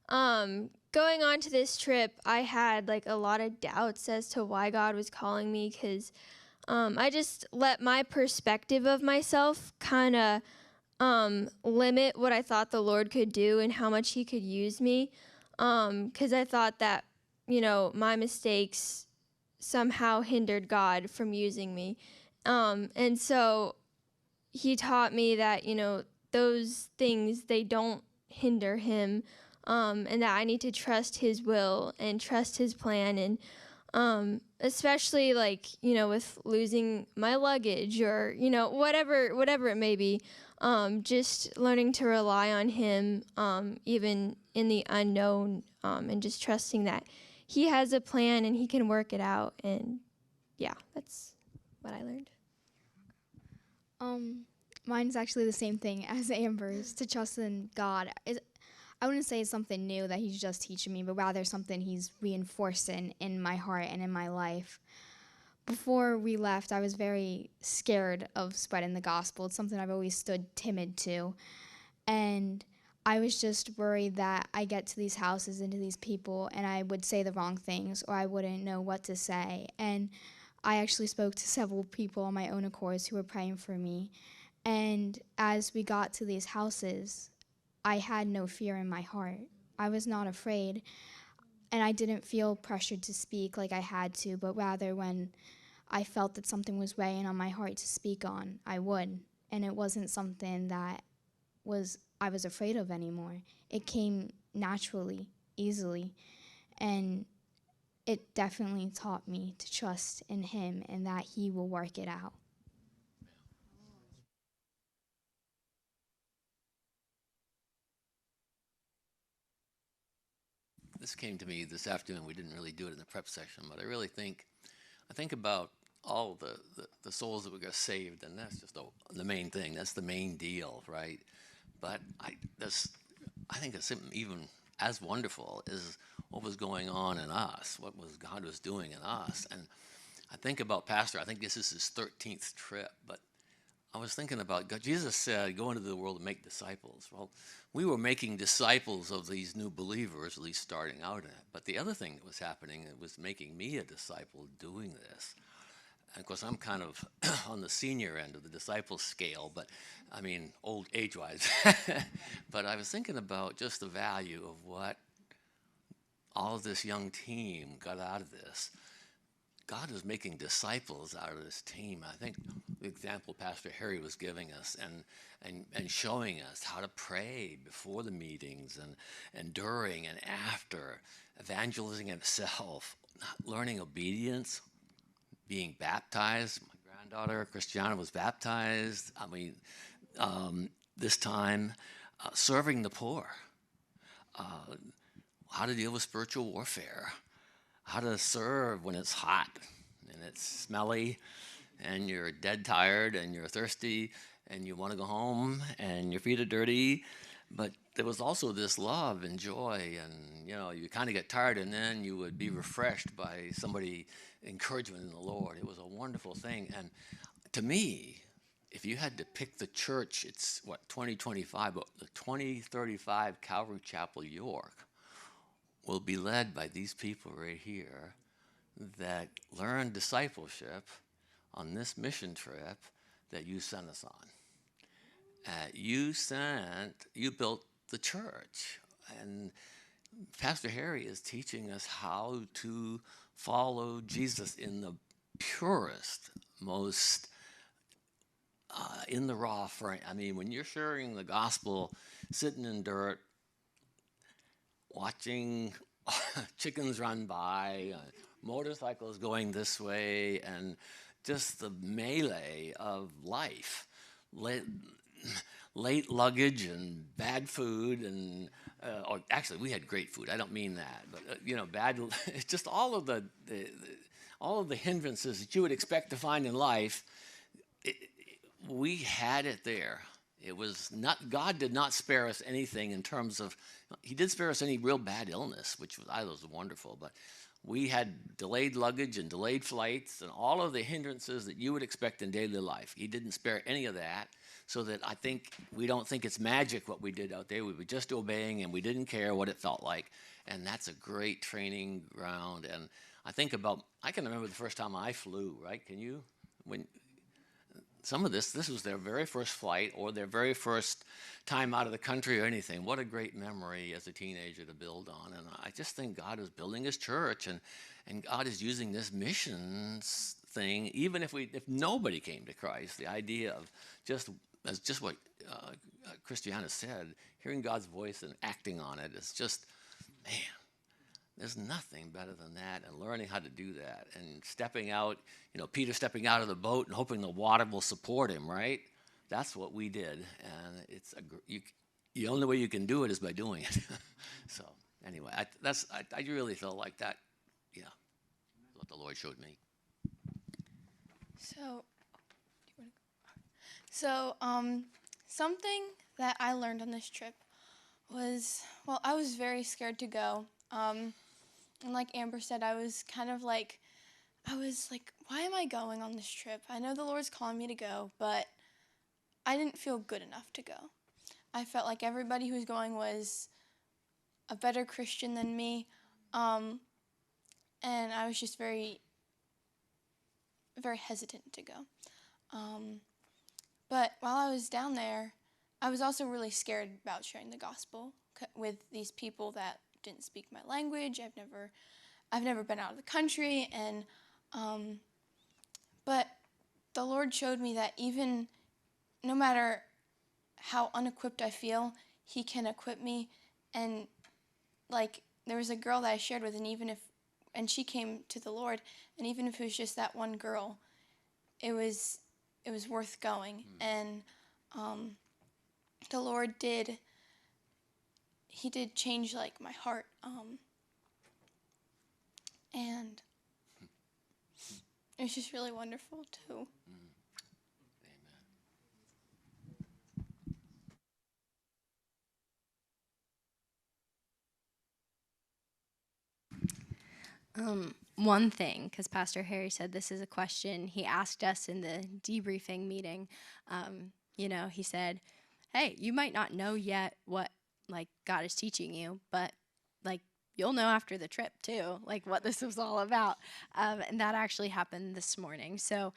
Going on to this trip, I had like a lot of doubts as to why God was calling me, because I just let my perspective of myself kind of limit what I thought the Lord could do and how much He could use me, because I thought that, my mistakes somehow hindered God from using me. And so He taught me that, those things, they don't hinder Him, and that I need to trust His will and trust His plan. And especially like, with losing my luggage or, whatever it may be, just learning to rely on Him, even in the unknown, and just trusting that He has a plan and He can work it out. And yeah, that's what I learned. Mine's actually the same thing as Amber's, to trust in God. I wouldn't say it's something new that He's just teaching me, but rather something He's reinforcing in my heart and in my life. Before we left, I was very scared of spreading the gospel. It's something I've always stood timid to. And I was just worried that I get to these houses and to these people and I would say the wrong things or I wouldn't know what to say. And I actually spoke to several people on my own accord who were praying for me. And as we got to these houses, I had no fear in my heart. I was not afraid. And I didn't feel pressured to speak like I had to, but rather when I felt that something was weighing on my heart to speak on, I would. And it wasn't something that I was afraid of anymore. It came naturally, easily. And it definitely taught me to trust in Him and that He will work it out. This came to me this afternoon. We didn't really do it in the prep session, but I think about all the souls that we got saved, and that's just the main thing. That's the main deal, right? But I think it's even as wonderful as what was going on in us, what was God was doing in us. And I think about Pastor. I think this is his 13th trip, but I was thinking about God. Jesus said, go into the world and make disciples. Well, we were making disciples of these new believers, at least starting out in it. But the other thing that was happening, it was making me a disciple doing this. And of course, I'm kind of on the senior end of the disciple scale, but I mean, old age-wise. But I was thinking about just the value of what all of this young team got out of this. God is making disciples out of this team. I think the example Pastor Harry was giving us and showing us how to pray before the meetings and during and after, evangelizing himself, learning obedience, being baptized. My granddaughter, Christiana, was baptized. I mean, this time, serving the poor, how to deal with spiritual warfare, how to serve when it's hot and it's smelly and you're dead tired and you're thirsty and you want to go home and your feet are dirty. But there was also this love and joy, and you kind of get tired and then you would be refreshed by somebody encouragement in the Lord. It was a wonderful thing. And to me, if you had to pick the church, it's 2025, but the 2035 Calvary Chapel York will be led by these people right here that learned discipleship on this mission trip that you sent us on. You built the church, and Pastor Harry is teaching us how to follow Jesus in the purest, most in the raw frame. I mean, when you're sharing the gospel, sitting in dirt, watching chickens run by, motorcycles going this way, and just the melee of life. Late luggage and bad food, and or actually we had great food. I don't mean that, but bad. Just all of the hindrances that you would expect to find in life. We had it there It was not, God did not spare us anything in terms of, he did spare us any real bad illness, which was, I was wonderful, but we had delayed luggage and delayed flights and all of the hindrances that you would expect in daily life. He didn't spare any of that, so that I think we don't think it's magic what we did out there. We were just obeying, and we didn't care what it felt like. And that's a great training ground. And I think about, I can remember the first time I flew, right? Can you? When some of this was their very first flight or their very first time out of the country or anything. What a great memory as a teenager to build on. And I just think God is building his church, and God is using this missions thing, even if nobody came to Christ. The idea of just what Christiana said, hearing God's voice and acting on it is just, man, there's nothing better than that, and learning how to do that and stepping out, Peter stepping out of the boat and hoping the water will support him, right? That's what we did, and it's the only way you can do it is by doing it. So anyway, I really feel like that, what the Lord showed me. So, something that I learned on this trip was, I was very scared to go. And like Amber said, I was like, why am I going on this trip? I know the Lord's calling me to go, but I didn't feel good enough to go. I felt like everybody who was going was a better Christian than me. And I was just very, very hesitant to go. But while I was down there, I was also really scared about sharing the gospel with these people that didn't speak my language. I've never been out of the country, and but the Lord showed me that even no matter how unequipped I feel, he can equip me. And like, there was a girl that I shared with, and she came to the Lord, and even if it was just that one girl, it was worth going. And the Lord did change like my heart, and it was just really wonderful too. One thing, because Pastor Harry said this is a question he asked us in the debriefing meeting. He said, hey, you might not know yet what like God is teaching you, but like you'll know after the trip too, like what this was all about. And that actually happened this morning. So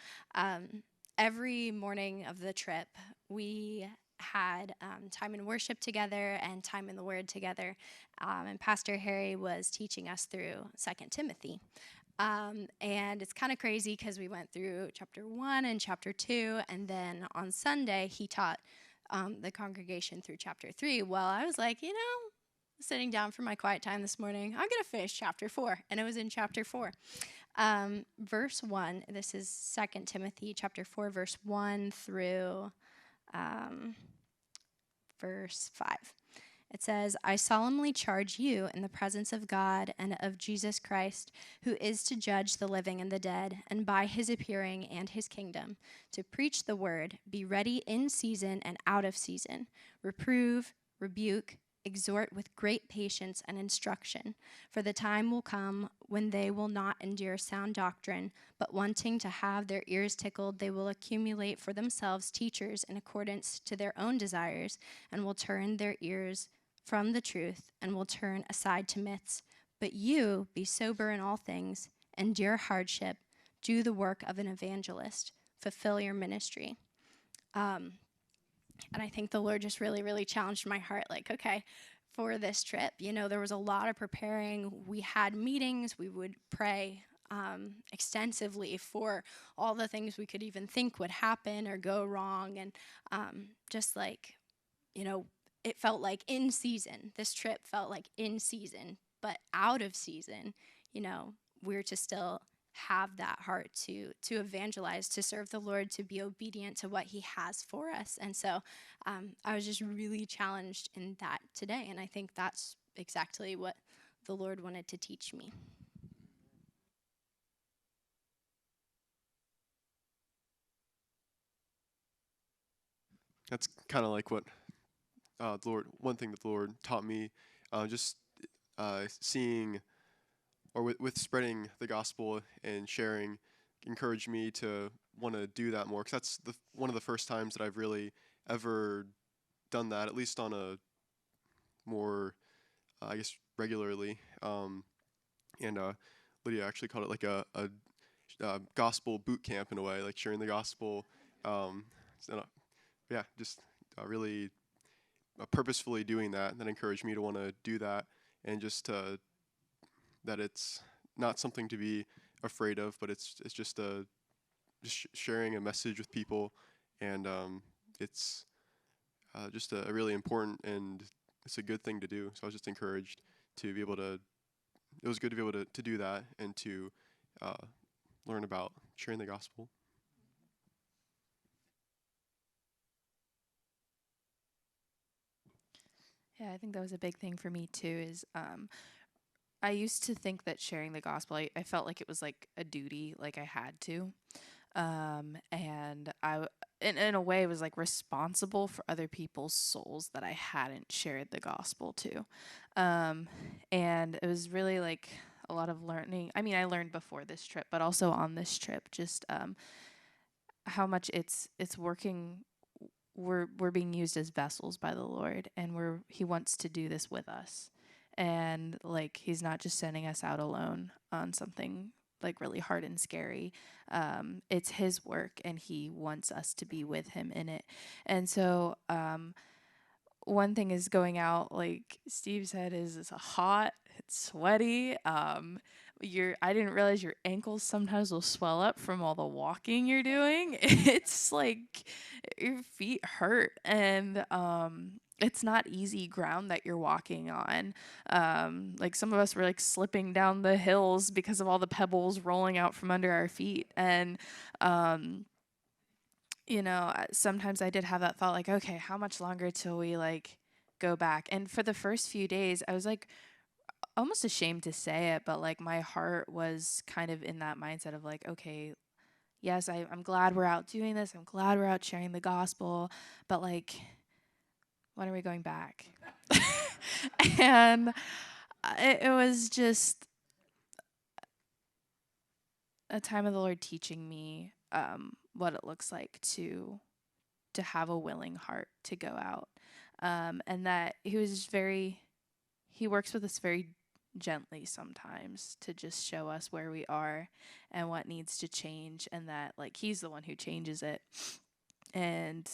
every morning of the trip, we had time in worship together and time in the Word together. And Pastor Harry was teaching us through 2 Timothy. And it's kind of crazy because we went through chapter 1 and chapter 2, and then on Sunday he taught the congregation through chapter 3. Well, I was like, sitting down for my quiet time this morning, I'm going to finish chapter 4, and it was in chapter 4. Verse 1, this is 2 Timothy chapter 4, verse 1 through verse 5. It says, I solemnly charge you in the presence of God and of Jesus Christ, who is to judge the living and the dead, and by his appearing and his kingdom, to preach the word, be ready in season and out of season, reprove, rebuke, exhort with great patience and instruction. For the time will come when they will not endure sound doctrine, but wanting to have their ears tickled, they will accumulate for themselves teachers in accordance to their own desires, and will turn their ears from the truth, and will turn aside to myths. But you, be sober in all things, endure hardship, do the work of an evangelist, fulfill your ministry. And I think the Lord just really, really challenged my heart, like, okay, for this trip, there was a lot of preparing. We had meetings. We would pray extensively for all the things we could even think would happen or go wrong. And just like, it felt like in season. This trip felt like in season, but out of season, we're to still have that heart to evangelize, to serve the Lord, to be obedient to what he has for us. And so I was just really challenged in that today. And I think that's exactly what the Lord wanted to teach me. that's kind of like what the Lord. One thing that the Lord taught me, just seeing or with spreading the gospel and sharing, encouraged me to want to do that more. Because that's one of the first times that I've really ever done that, at least on a more, I guess, regularly. And Lydia actually called it like a gospel boot camp in a way, like sharing the gospel. So, yeah, just really purposefully doing that. That encouraged me to want to do that, and just that it's not something to be afraid of, but it's just sharing a message with people, and it's just a really important, and it's a good thing to do. So I was just encouraged to be able to. It was good to be able to do that and to learn about sharing the gospel. Yeah, I think that was a big thing for me too. Is I used to think that sharing the gospel, I felt like it was like a duty, like I had to. And in a way, was like responsible for other people's souls that I hadn't shared the gospel to. And it was really like a lot of learning. I mean, I learned before this trip, but also on this trip, just how much it's working. We're being used as vessels by the Lord, and He wants to do this with us. And like He's not just sending us out alone on something like really hard and scary. It's His work, and He wants us to be with Him in it. And so one thing is going out, like Steve said, is it's hot, it's sweaty. I didn't realize your ankles sometimes will swell up from all the walking you're doing. It's like your feet hurt, and it's not easy ground that you're walking on. Like some of us were like slipping down the hills because of all the pebbles rolling out from under our feet. And sometimes I did have that thought, like, okay, how much longer till we like go back? And for the first few days, I was like almost ashamed to say it, but like my heart was kind of in that mindset of like, okay, yes, I'm glad we're out doing this. I'm glad we're out sharing the gospel, but like, when are we going back? And it was just a time of the Lord teaching me what it looks like to have a willing heart to go out, and that He works with us very gently sometimes to just show us where we are and what needs to change, and that like He's the one who changes it. And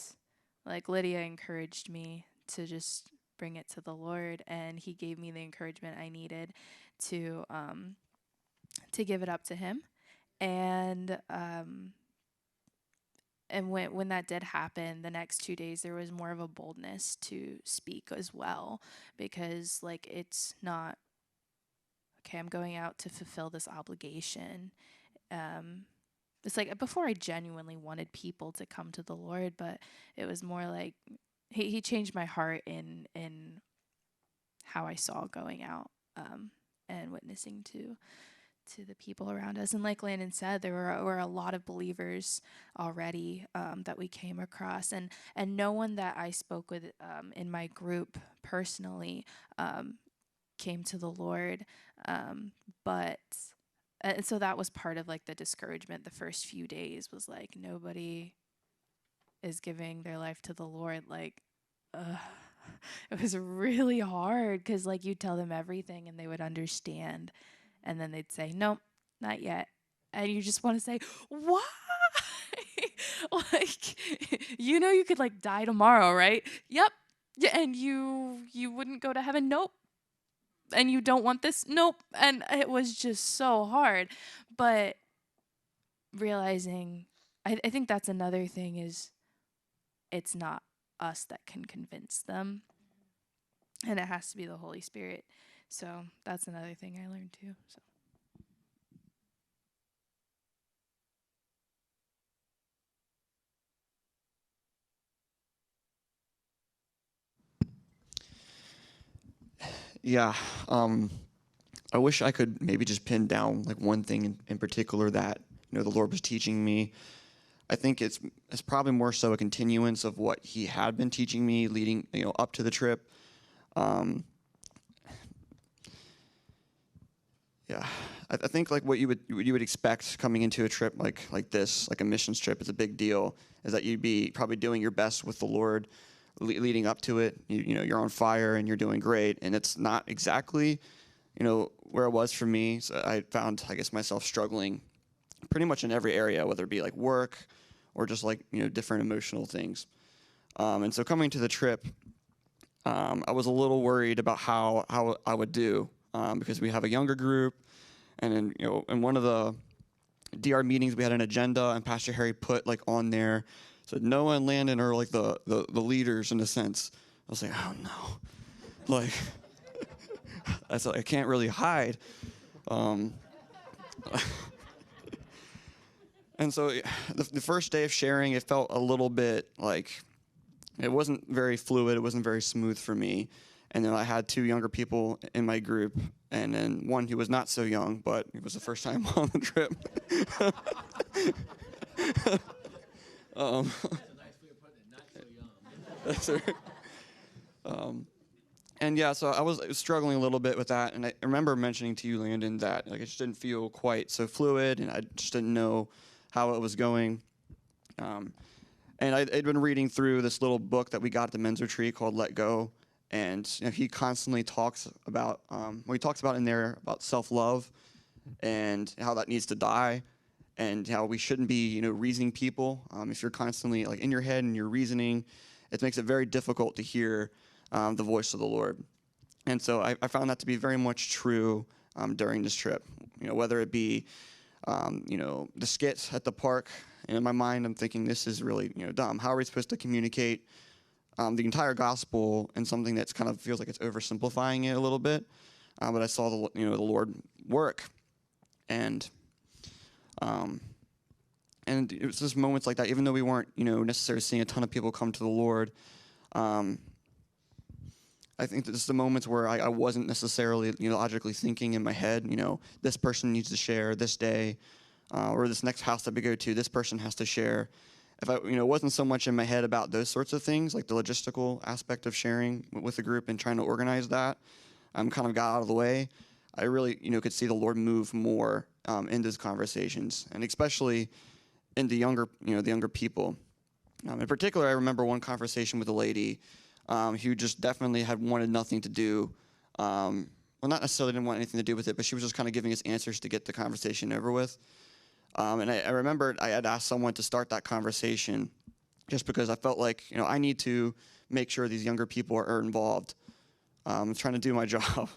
like Lydia encouraged me to just bring it to the Lord, and He gave me the encouragement I needed to give it up to Him. And when that did happen, the next 2 days there was more of a boldness to speak as well, because like it's not okay, I'm going out to fulfill this obligation. It's like before I genuinely wanted people to come to the Lord, but it was more like he changed my heart in how I saw going out and witnessing to the people around us. And like Landon said, there were a lot of believers already that we came across, and no one that I spoke with in my group personally came to the Lord, but and so that was part of like the discouragement the first few days, was like nobody is giving their life to the Lord. Like it was really hard, because like you tell them everything and they would understand, and then they'd say nope, not yet, and you just want to say why? Like, you could like die tomorrow, right? Yep. Yeah, and you wouldn't go to heaven? Nope. And you don't want this? Nope. And it was just so hard. But realizing, I think that's another thing, is it's not us that can convince them, and it has to be the Holy Spirit. So that's another thing I learned too. So. Yeah, I wish I could maybe just pin down like one thing in particular that the Lord was teaching me. I think it's probably more so a continuance of what he had been teaching me leading, up to the trip. Yeah, I think like what you would expect coming into a trip like this, like a missions trip, is a big deal. Is that you'd be probably doing your best with the Lord, leading up to it. You're on fire and you're doing great, and it's not exactly, where it was for me. So I found, I guess, myself struggling pretty much in every area, whether it be like work or just like different emotional things. And so coming to the trip, I was a little worried about how I would do. Because we have a younger group, and then in one of the DR meetings we had an agenda, and Pastor Harry put like on there, so Noah and Landon are like the leaders in a sense. I was like, oh no, like I can't really hide. And so the first day of sharing, it felt a little bit like it wasn't very fluid. It wasn't very smooth for me. And then I had 2 younger people in my group, and then one who was not so young, but it was the first time on the trip. And yeah, so I was struggling a little bit with that, and I remember mentioning to you, Landon, that like it just didn't feel quite so fluid, and I just didn't know how it was going. And I'd been reading through this little book that we got at the men's retreat called Let Go. And he constantly talks about, he talks about in there about self-love and how that needs to die, and how we shouldn't be, reasoning people. If you're constantly like in your head and you're reasoning, it makes it very difficult to hear the voice of the Lord. And so I found that to be very much true during this trip. Whether it be, the skits at the park, and in my mind I'm thinking this is really dumb. How are we supposed to communicate the entire gospel in something that's kind of feels like it's oversimplifying it a little bit? But I saw the Lord work, and it was just moments like that. Even though we weren't necessarily seeing a ton of people come to the Lord, I think that this is the moments where I wasn't necessarily logically thinking in my head, this person needs to share this day, or this next house that we go to, this person has to share. If I, wasn't so much in my head about those sorts of things, like the logistical aspect of sharing with the group and trying to organize that, kind of got out of the way. I really, could see the Lord move more in those conversations, and especially in the younger people. In particular, I remember one conversation with a lady who just definitely had wanted nothing to do. Well, not necessarily didn't want anything to do with it, but she was just kind of giving us answers to get the conversation over with. And I remember I had asked someone to start that conversation just because I felt like, I need to make sure these younger people are involved. I'm trying to do my job.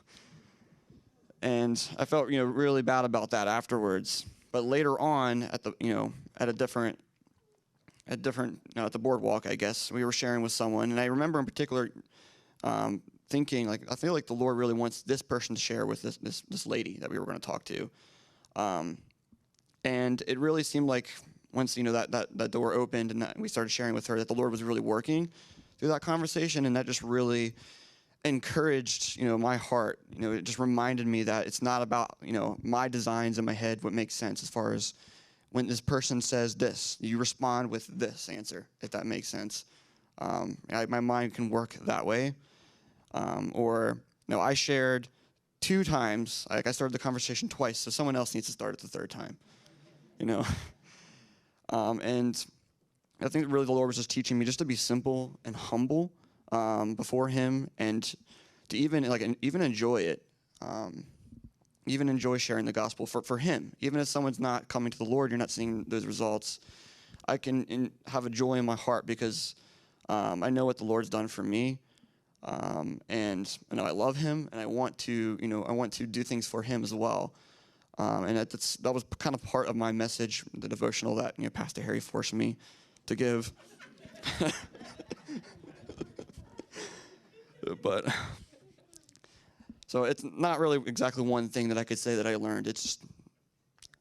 And I felt, really bad about that afterwards. But later on at the, at the boardwalk, I guess, we were sharing with someone. And I remember in particular thinking, like, I feel like the Lord really wants this person to share with this lady that we were going to talk to. And it really seemed like once, that door opened and that we started sharing with her, that the Lord was really working through that conversation. And that just really encouraged, my heart. It just reminded me that it's not about, my designs in my head, what makes sense as far as when this person says this, you respond with this answer, if that makes sense. My mind can work that way. I shared 2 times. I started the conversation twice, so someone else needs to start it the 3rd time. And I think really the Lord was just teaching me just to be simple and humble before Him, and to even enjoy it, even enjoy sharing the gospel for Him. Even if someone's not coming to the Lord, you're not seeing those results. I can have a joy in my heart because I know what the Lord's done for me, and I love Him, and I want to do things for Him as well. And that was kind of part of my message, the devotional that Pastor Harry forced me to give. But so it's not really exactly one thing that I could say that I learned. It's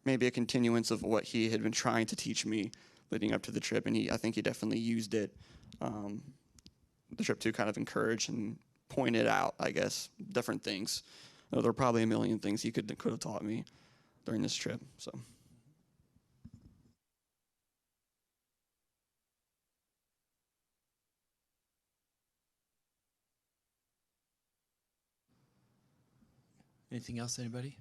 maybe a continuance of what he had been trying to teach me leading up to the trip, and I think he definitely used it, the trip, to kind of encourage and point it out, I guess, different things. There are probably a million things he could have taught me during this trip. So. Anything else, anybody?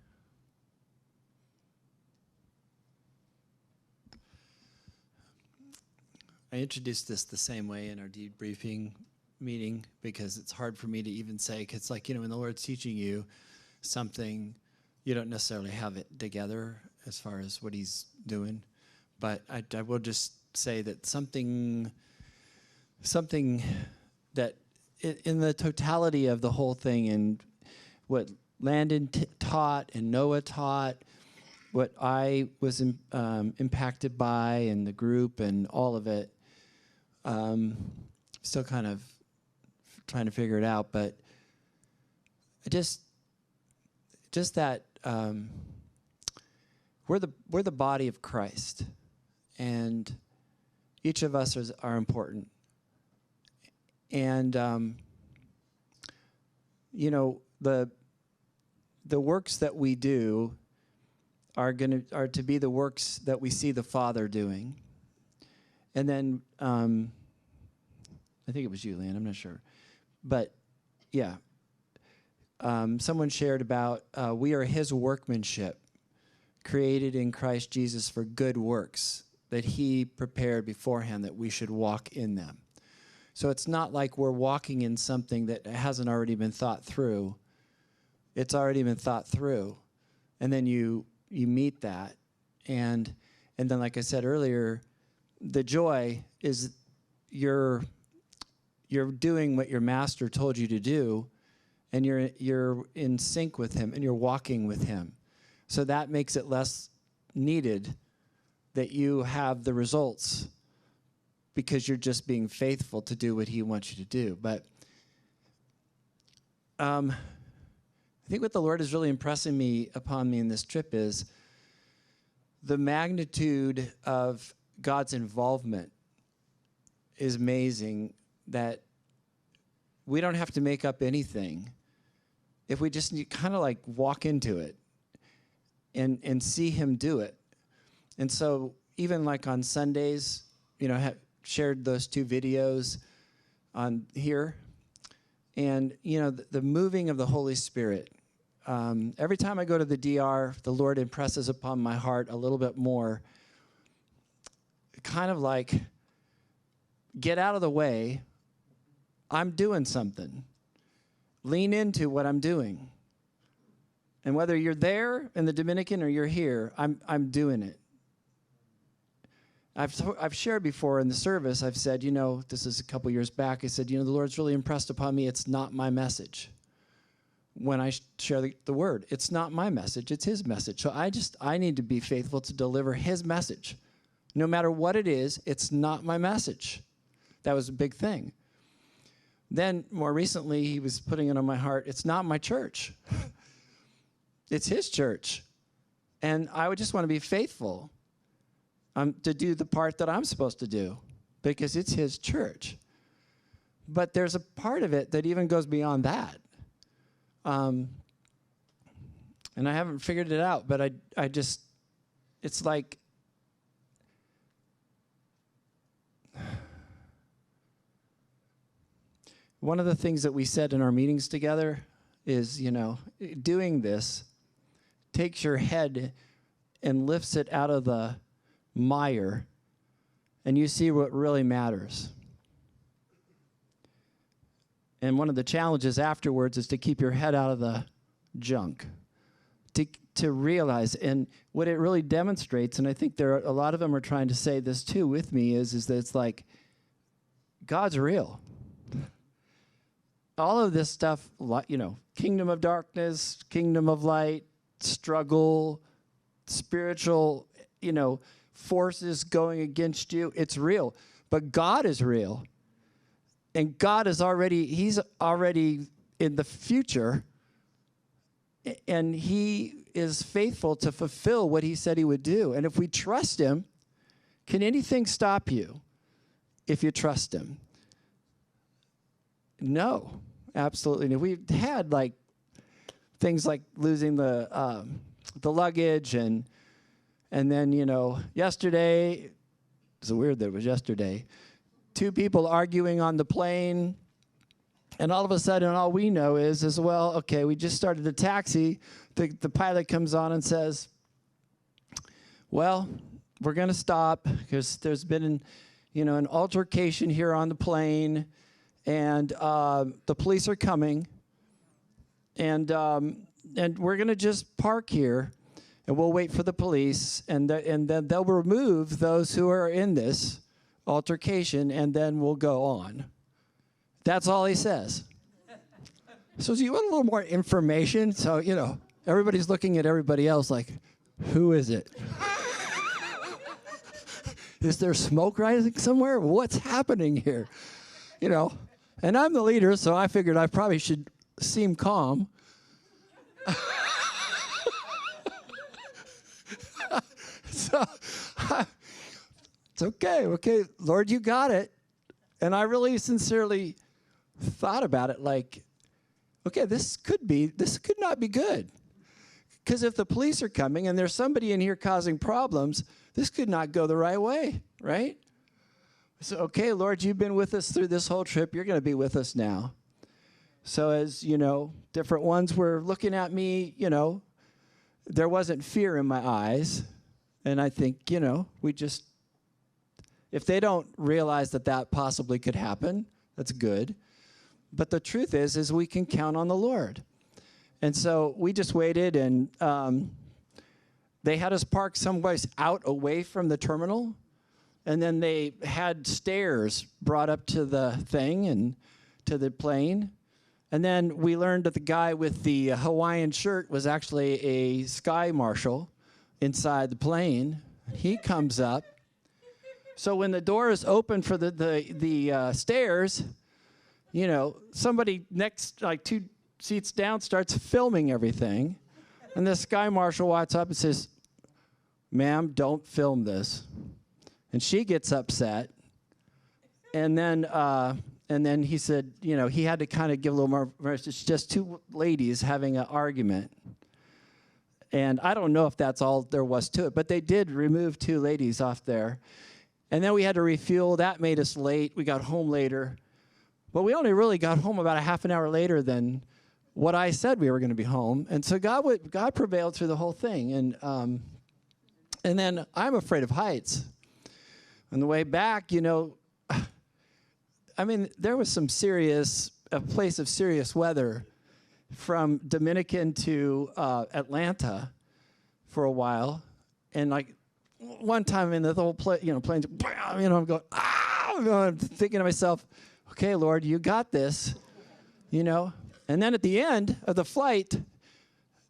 I introduced this the same way in our debriefing meeting because it's hard for me to even say, because like, when the Lord's teaching you something, you don't necessarily have it together as far as what he's doing. But I will just say that something that in the totality of the whole thing and what Landon taught and Noah taught, what I was impacted by and the group and all of it, still kind of trying to figure it out, but just that we're the body of Christ, and each of us are important. And the works that we do are to be the works that we see the Father doing. And then I think it was you, Lan, I'm not sure. But yeah, someone shared about we are his workmanship, created in Christ Jesus for good works that he prepared beforehand that we should walk in them. So it's not like we're walking in something that hasn't already been thought through. It's already been thought through. And then you meet that. And then, like I said earlier, the joy is you're doing what your master told you to do, and you're in sync with him, and you're walking with him. So that makes it less needed that you have the results, because you're just being faithful to do what he wants you to do. But I think what the Lord is really impressing upon me in this trip is the magnitude of God's involvement is amazing, that we don't have to make up anything if we just kind of like walk into it and see him do it. And so even like on Sundays, shared those 2 videos on here. And, the moving of the Holy Spirit. Every time I go to the DR, the Lord impresses upon my heart a little bit more, kind of like, get out of the way. I'm doing something. Lean into what I'm doing. And whether you're there in the Dominican or you're here, I'm doing it. I've shared before in the service, I've said, this is a couple years back, I said, the Lord's really impressed upon me, it's not my message. When I share the word, it's not my message, it's his message. So I need to be faithful to deliver his message. No matter what it is, it's not my message. That was a big thing. Then more recently, he was putting it on my heart, it's not my church. It's his church. And I would just want to be faithful to do the part that I'm supposed to do, because it's his church. But there's a part of it that even goes beyond that. And I haven't figured it out, but I just, it's like, one of the things that we said in our meetings together is, doing this takes your head and lifts it out of the mire, and you see what really matters. And one of the challenges afterwards is to keep your head out of the junk, to realize. And what it really demonstrates, and I think a lot of them are trying to say this too with me, is that it's like, God's real. All of this stuff, kingdom of darkness, kingdom of light, struggle, spiritual, forces going against you, it's real. But God is real. And God is he's already in the future, and he is faithful to fulfill what he said he would do. And if we trust him, can anything stop you if you trust him? No, absolutely no. We've had things like losing the luggage, and then yesterday, it's weird that it was yesterday, 2 people arguing on the plane, And all of a sudden, all we know is well, okay, we just started a taxi. The pilot comes on and says, well, we're going to stop because there's been an altercation here on the plane, and the police are coming, and we're going to just park here, and we'll wait for the police, and then they'll remove those who are in this altercation, and then we'll go on. That's all he says. So you want a little more information? So, everybody's looking at everybody else like, who is it? Is there smoke rising somewhere? What's happening here? And I'm the leader, so I figured I probably should seem calm. So, it's okay, Lord, you got it. And I really sincerely thought about it like, okay, this could not be good. Because if the police are coming and there's somebody in here causing problems, this could not go the right way, right? So, okay, Lord, you've been with us through this whole trip. You're going to be with us now. So as, different ones were looking at me, there wasn't fear in my eyes. And I think, if they don't realize that possibly could happen, that's good. But the truth is we can count on the Lord. And so we just waited, and they had us park someplace out away from the terminal. And then they had stairs brought up to the thing and to the plane. And then we learned that the guy with the Hawaiian shirt was actually a sky marshal inside the plane. He comes up. So when the door is open for the stairs, somebody next, like 2 seats down, starts filming everything. And the sky marshal walks up and says, ma'am, don't film this. And she gets upset. And then he said, he had to kind of give a little more. It's just 2 ladies having an argument. And I don't know if that's all there was to it, but they did remove 2 ladies off there. And then we had to refuel. That made us late. We got home later. But we only really got home about a half an hour later than what I said we were going to be home. And so God prevailed through the whole thing. And then I'm afraid of heights. On the way back, there was a place of serious weather from Dominican to Atlanta for a while. And like one time in the whole planes, I'm going, I'm thinking to myself, okay, Lord, you got this, And then at the end of the flight,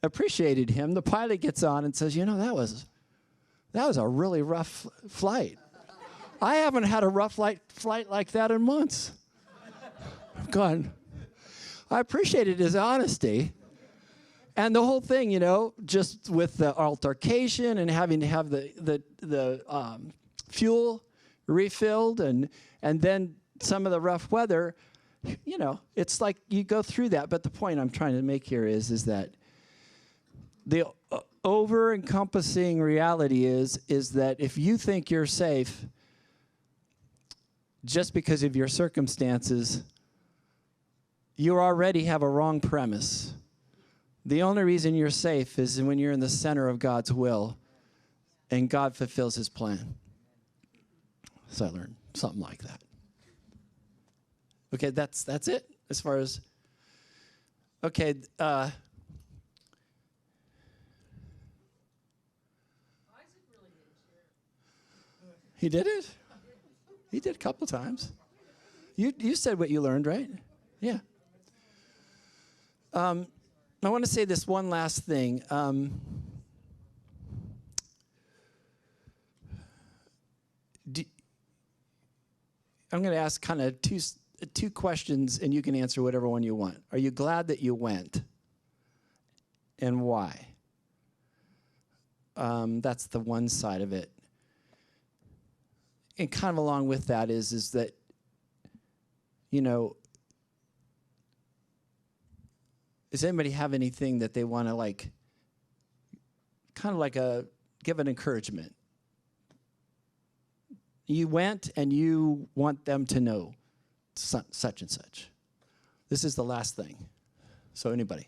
appreciated him. The pilot gets on and says, that was a really rough flight. I haven't had a rough flight like that in months. I'm going, I appreciated his honesty. And the whole thing, just with the altercation and having to have the fuel refilled and then some of the rough weather, it's like you go through that. But the point I'm trying to make here is that the over-encompassing reality is that if you think you're safe just because of your circumstances, you already have a wrong premise. The only reason you're safe is when you're in the center of God's will and God fulfills his plan. So I learned something like that. Okay, that's it as far as, okay. He did it? He did a couple times. You said what you learned, right? Yeah. I want to say this one last thing. I'm going to ask kind of two questions, and you can answer whatever one you want. Are you glad that you went? And why? That's the one side of it. And kind of along with that is that, does anybody have anything that they want to give an encouragement? You went and you want them to know such and such. This is the last thing. So anybody?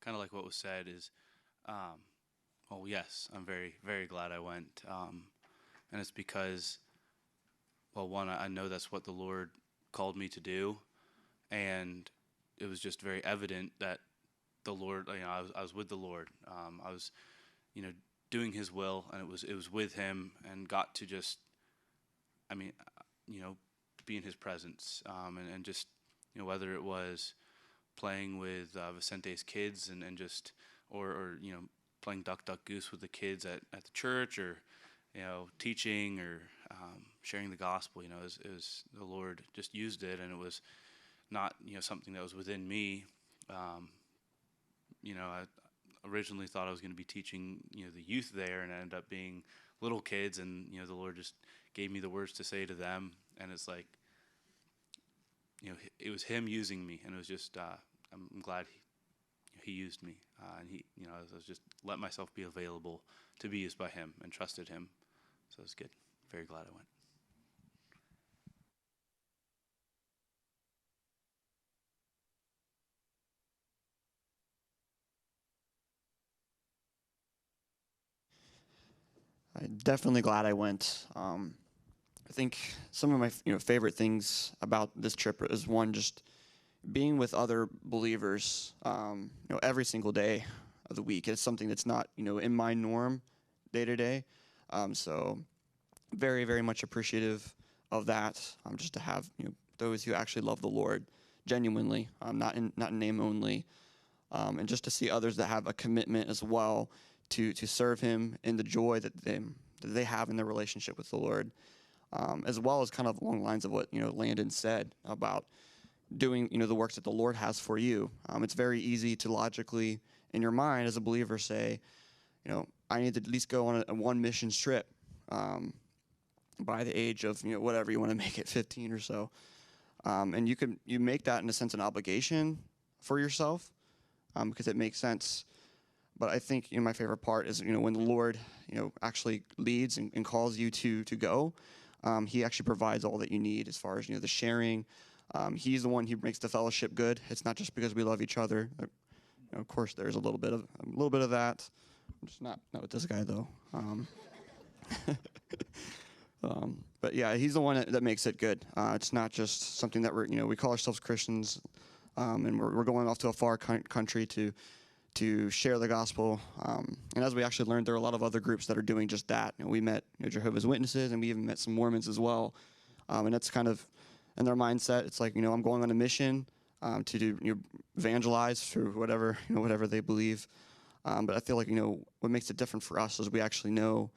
Kind of like what was said is, well, yes, I'm very, very glad I went. And it's because, well, one, I know that's what the Lord called me to do. And it was just very evident that the Lord, I was with the Lord. I was, doing his will, and it was with him, and got to just, be in his presence. And just, whether it was playing with Vicente's kids and just, or playing Duck Duck Goose with the kids at the church, or, teaching, or sharing the gospel, it was the Lord just used it, and it was not, something that was within me. I originally thought I was going to be teaching, the youth there, and it ended up being little kids, and, the Lord just gave me the words to say to them, and it's like, it was him using me, and it was just, I'm glad he used me, and he, I was just let myself be available to be used by him and trusted him. So it's good. Very glad I went. I'm definitely glad I went. I think some of my favorite things about this trip is, one, just being with other believers every single day of the week. It's something that's not in my norm day to day. So very, very much appreciative of that. Just to have those who actually love the Lord genuinely, not in name only, and just to see others that have a commitment as well to serve Him in the joy that they have in their relationship with the Lord, as well as kind of along the lines of what Landon said about doing the works that the Lord has for you. It's very easy to logically in your mind as a believer say, I need to at least go on a one missions trip by the age of whatever you want to make it, 15 or so, and you make that in a sense an obligation for yourself, because it makes sense. But I think my favorite part is when the Lord actually leads and calls you to go. He actually provides all that you need as far as the sharing. He's the one who makes the fellowship good. It's not just because we love each other. Of course, there's a little bit of that. I'm just not with this guy though. But yeah, he's the one that makes it good. It's not just something that we call ourselves Christians, and we're going off to a far country to share the gospel. And as we actually learned, there are a lot of other groups that are doing just that. We met Jehovah's Witnesses, and we even met some Mormons as well. And that's kind of in their mindset. It's like, I'm going on a mission to do evangelize through whatever they believe. But I feel like what makes it different for us is we actually know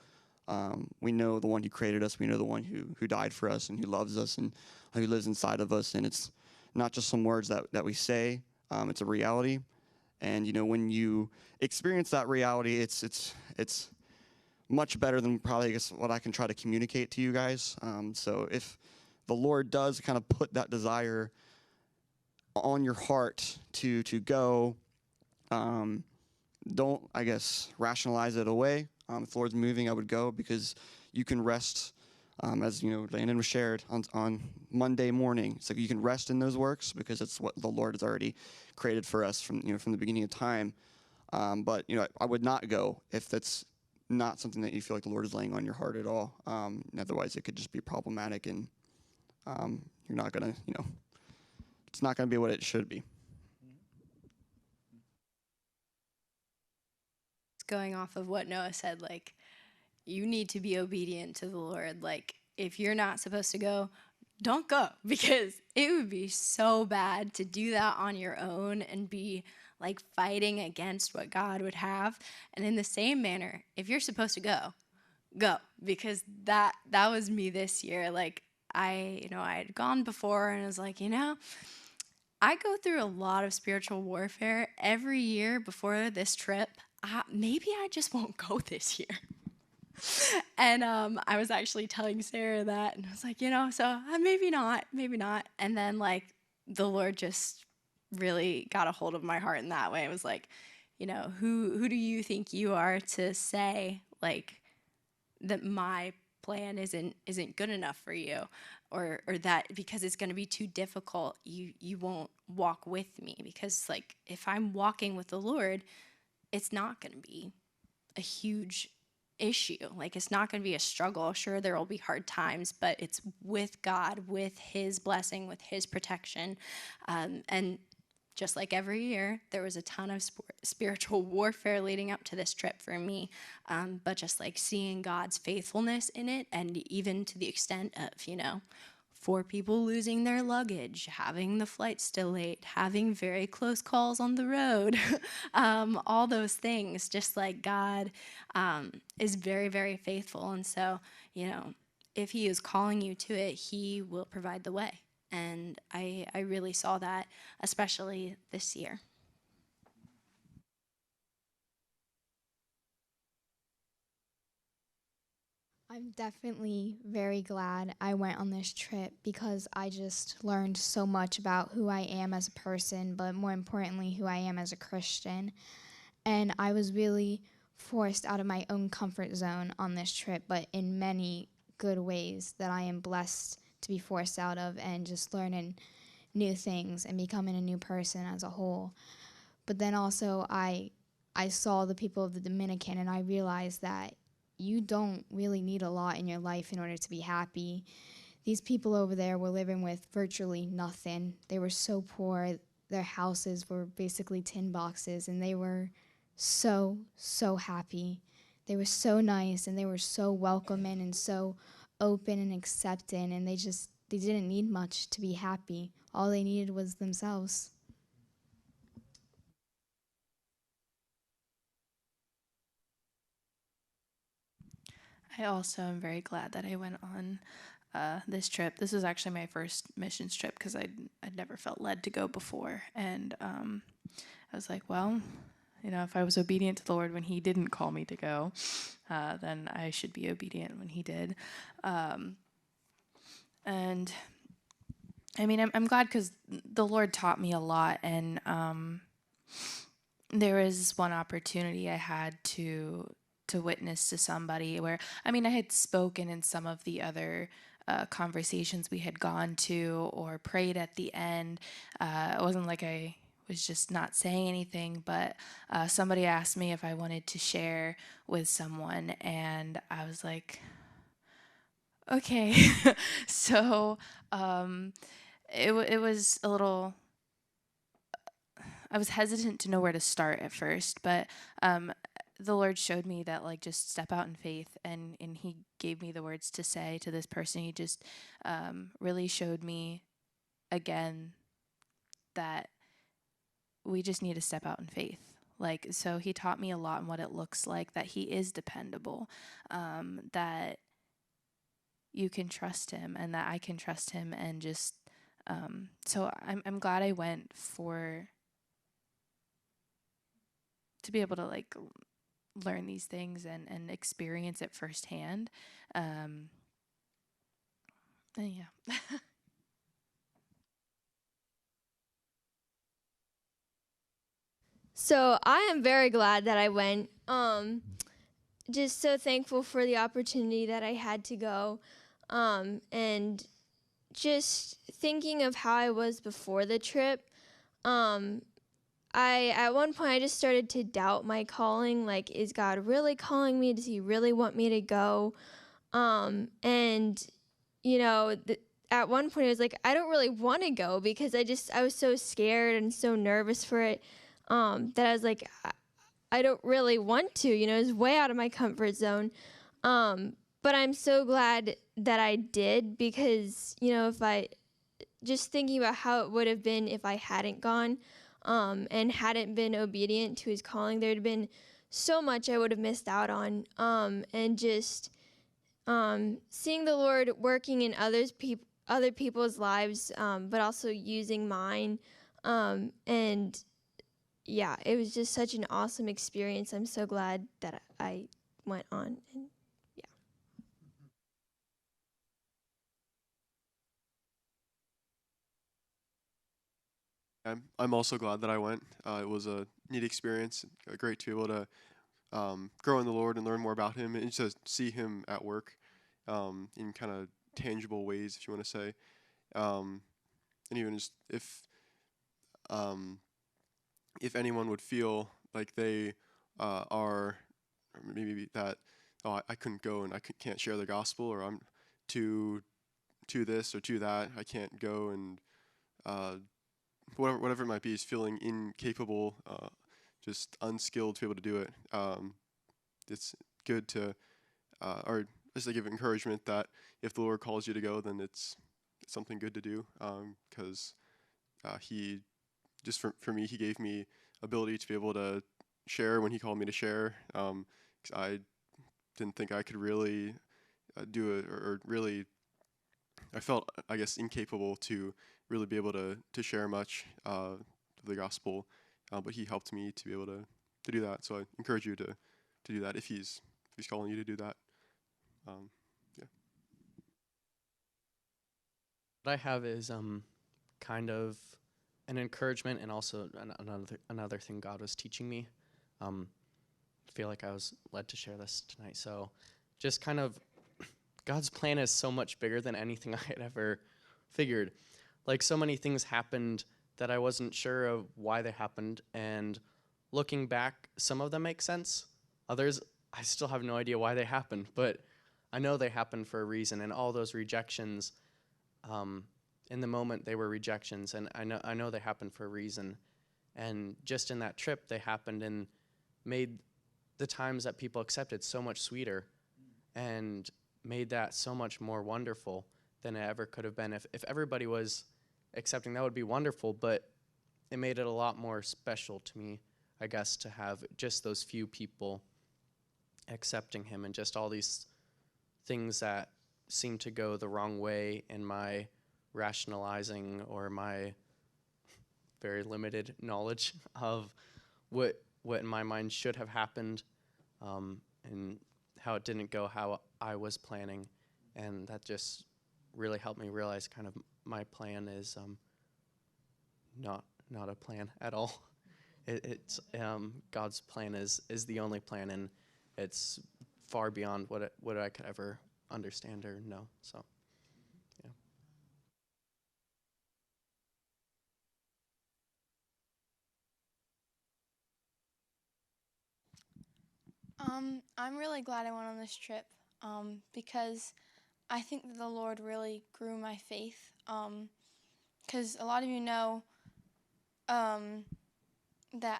we know the one who created us. We know the one who died for us and who loves us and who lives inside of us. And it's not just some words that we say. It's a reality. And when you experience that reality, it's much better than probably what I can try to communicate to you guys. So if the Lord does kind of put that desire on your heart to go, don't rationalize it away. If the Lord's moving, I would go, because you can rest. As Landon was shared on Monday morning, so you can rest in those works because it's what the Lord has already created for us from the beginning of time. But I would not go if that's not something that you feel like the Lord is laying on your heart at all. Otherwise, it could just be problematic, and you're not gonna it's not gonna be what it should be. Going off of what Noah said, like, you need to be obedient to the Lord. Like, if you're not supposed to go, don't go, because it would be so bad to do that on your own and be like fighting against what God would have. And in the same manner, if you're supposed to go, because that was me this year. Like, I had gone before, and I was like, I go through a lot of spiritual warfare every year before this trip. Maybe I just won't go this year. And I was actually telling Sarah that, and I was like, so maybe not. And then, like, the Lord just really got a hold of my heart in that way. It was like, you know, who do you think you are to say like that my plan isn't good enough for you, or that because it's going to be too difficult you won't walk with me? Because like if I'm walking with the Lord, it's not going to be a huge issue. Like it's not going to be a struggle. Sure, there will be hard times, but it's with God, with his blessing, with his protection. And just like every year, there was a ton of spiritual warfare leading up to this trip for me. But just like seeing God's faithfulness in it, and even to the extent of, you know, 4 people losing their luggage, having the flights delayed, having very close calls on the road, all those things, just like God is very, very faithful. And so, you know, if he is calling you to it, he will provide the way. And I really saw that, especially this year. I'm definitely very glad I went on this trip because I just learned so much about who I am as a person, but more importantly, who I am as a Christian. And I was really forced out of my own comfort zone on this trip, but in many good ways that I am blessed to be forced out of, and just learning new things and becoming a new person as a whole. But then also I saw the people of the Dominican, and I realized that you don't really need a lot in your life in order to be happy. These people over there were living with virtually nothing. They were so poor. Their houses were basically tin boxes, and they were so, so happy. They were so nice, and they were so welcoming and so open and accepting, and they didn't need much to be happy. All they needed was themselves. I also am very glad that I went on this trip. This was actually my first missions trip because I'd never felt led to go before. And I was like, well, you know, if I was obedient to the Lord when he didn't call me to go, then I should be obedient when he did. And I mean, I'm glad because the Lord taught me a lot. And there was one opportunity I had to witness to somebody where, I mean, I had spoken in some of the other conversations we had gone to or prayed at the end. It wasn't like I was just not saying anything, but somebody asked me if I wanted to share with someone, and I was like, okay. So it was a little, I was hesitant to know where to start at first, but the Lord showed me that, like, just step out in faith, and he gave me the words to say to this person. He just really showed me again that we just need to step out in faith. Like, so he taught me a lot on what it looks like, that he is dependable, that you can trust him, and that I can trust him, and just so I'm glad I went to be able to, like, learn these things and experience it firsthand. And yeah. So I am very glad that I went. Just so thankful for the opportunity that I had to go. And just thinking of how I was before the trip, at one point I just started to doubt my calling. Like, is God really calling me? Does he really want me to go? And you know, at one point I was like, I don't really want to go because I was so scared and so nervous for it, that I was like, I don't really want to, you know, it's way out of my comfort zone. But I'm so glad that I did, because, you know, just thinking about how it would have been if I hadn't gone, and hadn't been obedient to his calling, there'd been so much I would have missed out on. And just seeing the Lord working in other people's lives, but also using mine. And yeah, it was just such an awesome experience. I'm so glad that I went on. And yeah. I'm also glad that I went. It was a neat experience, great to be able to grow in the Lord and learn more about Him, and just to see Him at work in kind of tangible ways, if you want to say. Um, and even just if anyone would feel like they are, or maybe that, oh, I couldn't go and can't share the gospel, or I'm too this or too that, I can't go, and whatever it might be, is feeling incapable, just unskilled to be able to do it. It's good to, or just to give encouragement that if the Lord calls you to go, then it's something good to do, because He, just for me, He gave me ability to be able to share when He called me to share. 'Cause I didn't think I could really do it, or really, I felt, I guess, incapable to really be able to share much of the gospel, but He helped me to be able to do that. So I encourage you to do that if He's calling you to do that. Yeah. What I have is kind of an encouragement, and also another thing God was teaching me. I feel like I was led to share this tonight. So just kind of, God's plan is so much bigger than anything I had ever figured. Like, so many things happened that I wasn't sure of why they happened, and looking back, some of them make sense. Others, I still have no idea why they happened, but I know they happened for a reason, and all those rejections, in the moment they were rejections, and I know they happened for a reason. And just in that trip, they happened and made the times that people accepted so much sweeter, and made that so much more wonderful than it ever could have been. If everybody was accepting, that would be wonderful, but it made it a lot more special to me, I guess, to have just those few people accepting Him, and just all these things that seemed to go the wrong way in my rationalizing or my very limited knowledge of what in my mind should have happened, and how it didn't go how I was planning. And that just really helped me realize kind of my plan is not a plan at all. It's God's plan is the only plan, and it's far beyond what I could ever understand or know. So, yeah. I'm really glad I went on this trip, because I think that the Lord really grew my faith. Because a lot of you know that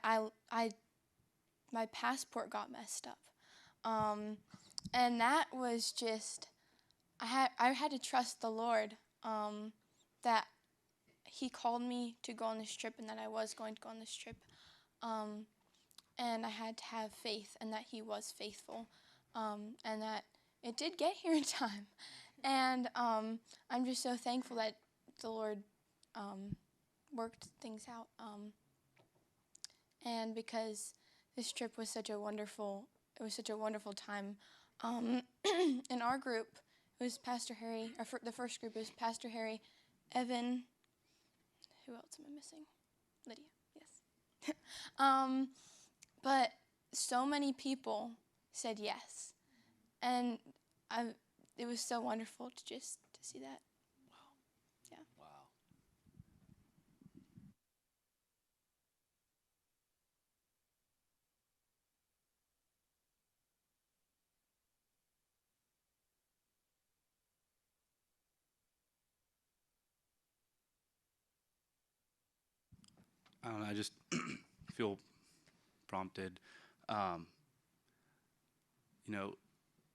my passport got messed up, and that was just, I had to trust the Lord, that He called me to go on this trip, and that I was going to go on this trip. And I had to have faith, and that He was faithful, and that it did get here in time. And I'm just so thankful that the Lord worked things out. And because this trip was such a wonderful time. In our group, it was Pastor Harry. The first group was Pastor Harry, Evan. Who else am I missing? Lydia. Yes. But so many people said yes, and it was so wonderful to see that. Yeah. Wow. I don't know, I just feel prompted. Um,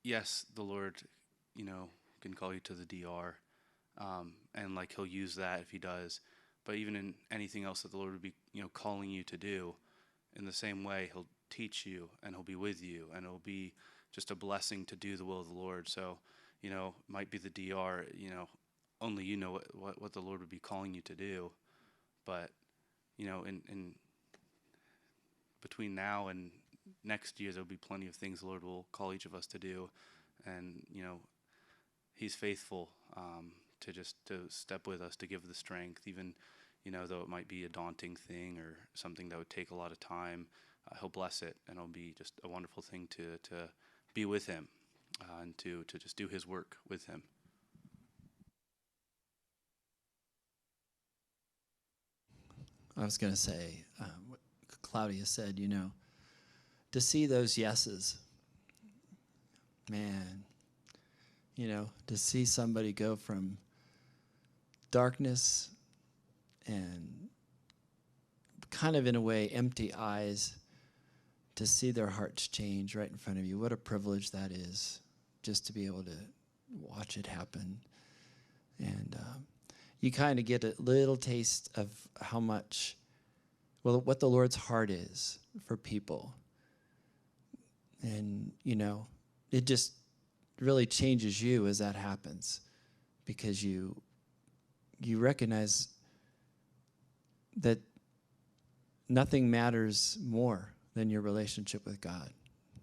yes, the Lord, can call you to the DR, and like He'll use that if He does. But even in anything else that the Lord would be, calling you to do, in the same way, He'll teach you and He'll be with you, and it'll be just a blessing to do the will of the Lord. So, might be the DR, only you know what the Lord would be calling you to do. But, in between now and next year, there'll be plenty of things the Lord will call each of us to do. And, He's faithful to step with us, to give the strength, even, though it might be a daunting thing or something that would take a lot of time, he'll bless it, and it'll be just a wonderful thing to be with him and to just do his work with him. I was going to say what Claudia said, to see those yeses, man, to see somebody go from darkness and kind of in a way empty eyes to see their hearts change right in front of you. What a privilege that is, just to be able to watch it happen. And you kind of get a little taste of how much, what the Lord's heart is for people. And, it just really changes you as that happens, because you recognize that nothing matters more than your relationship with God.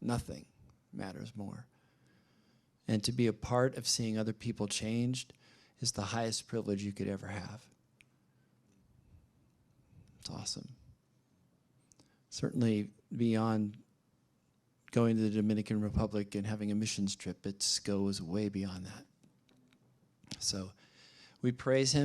Nothing matters more. And to be a part of seeing other people changed is the highest privilege you could ever have. It's awesome. Certainly beyond going to the Dominican Republic and having a missions trip, it goes way beyond that. So we praise him.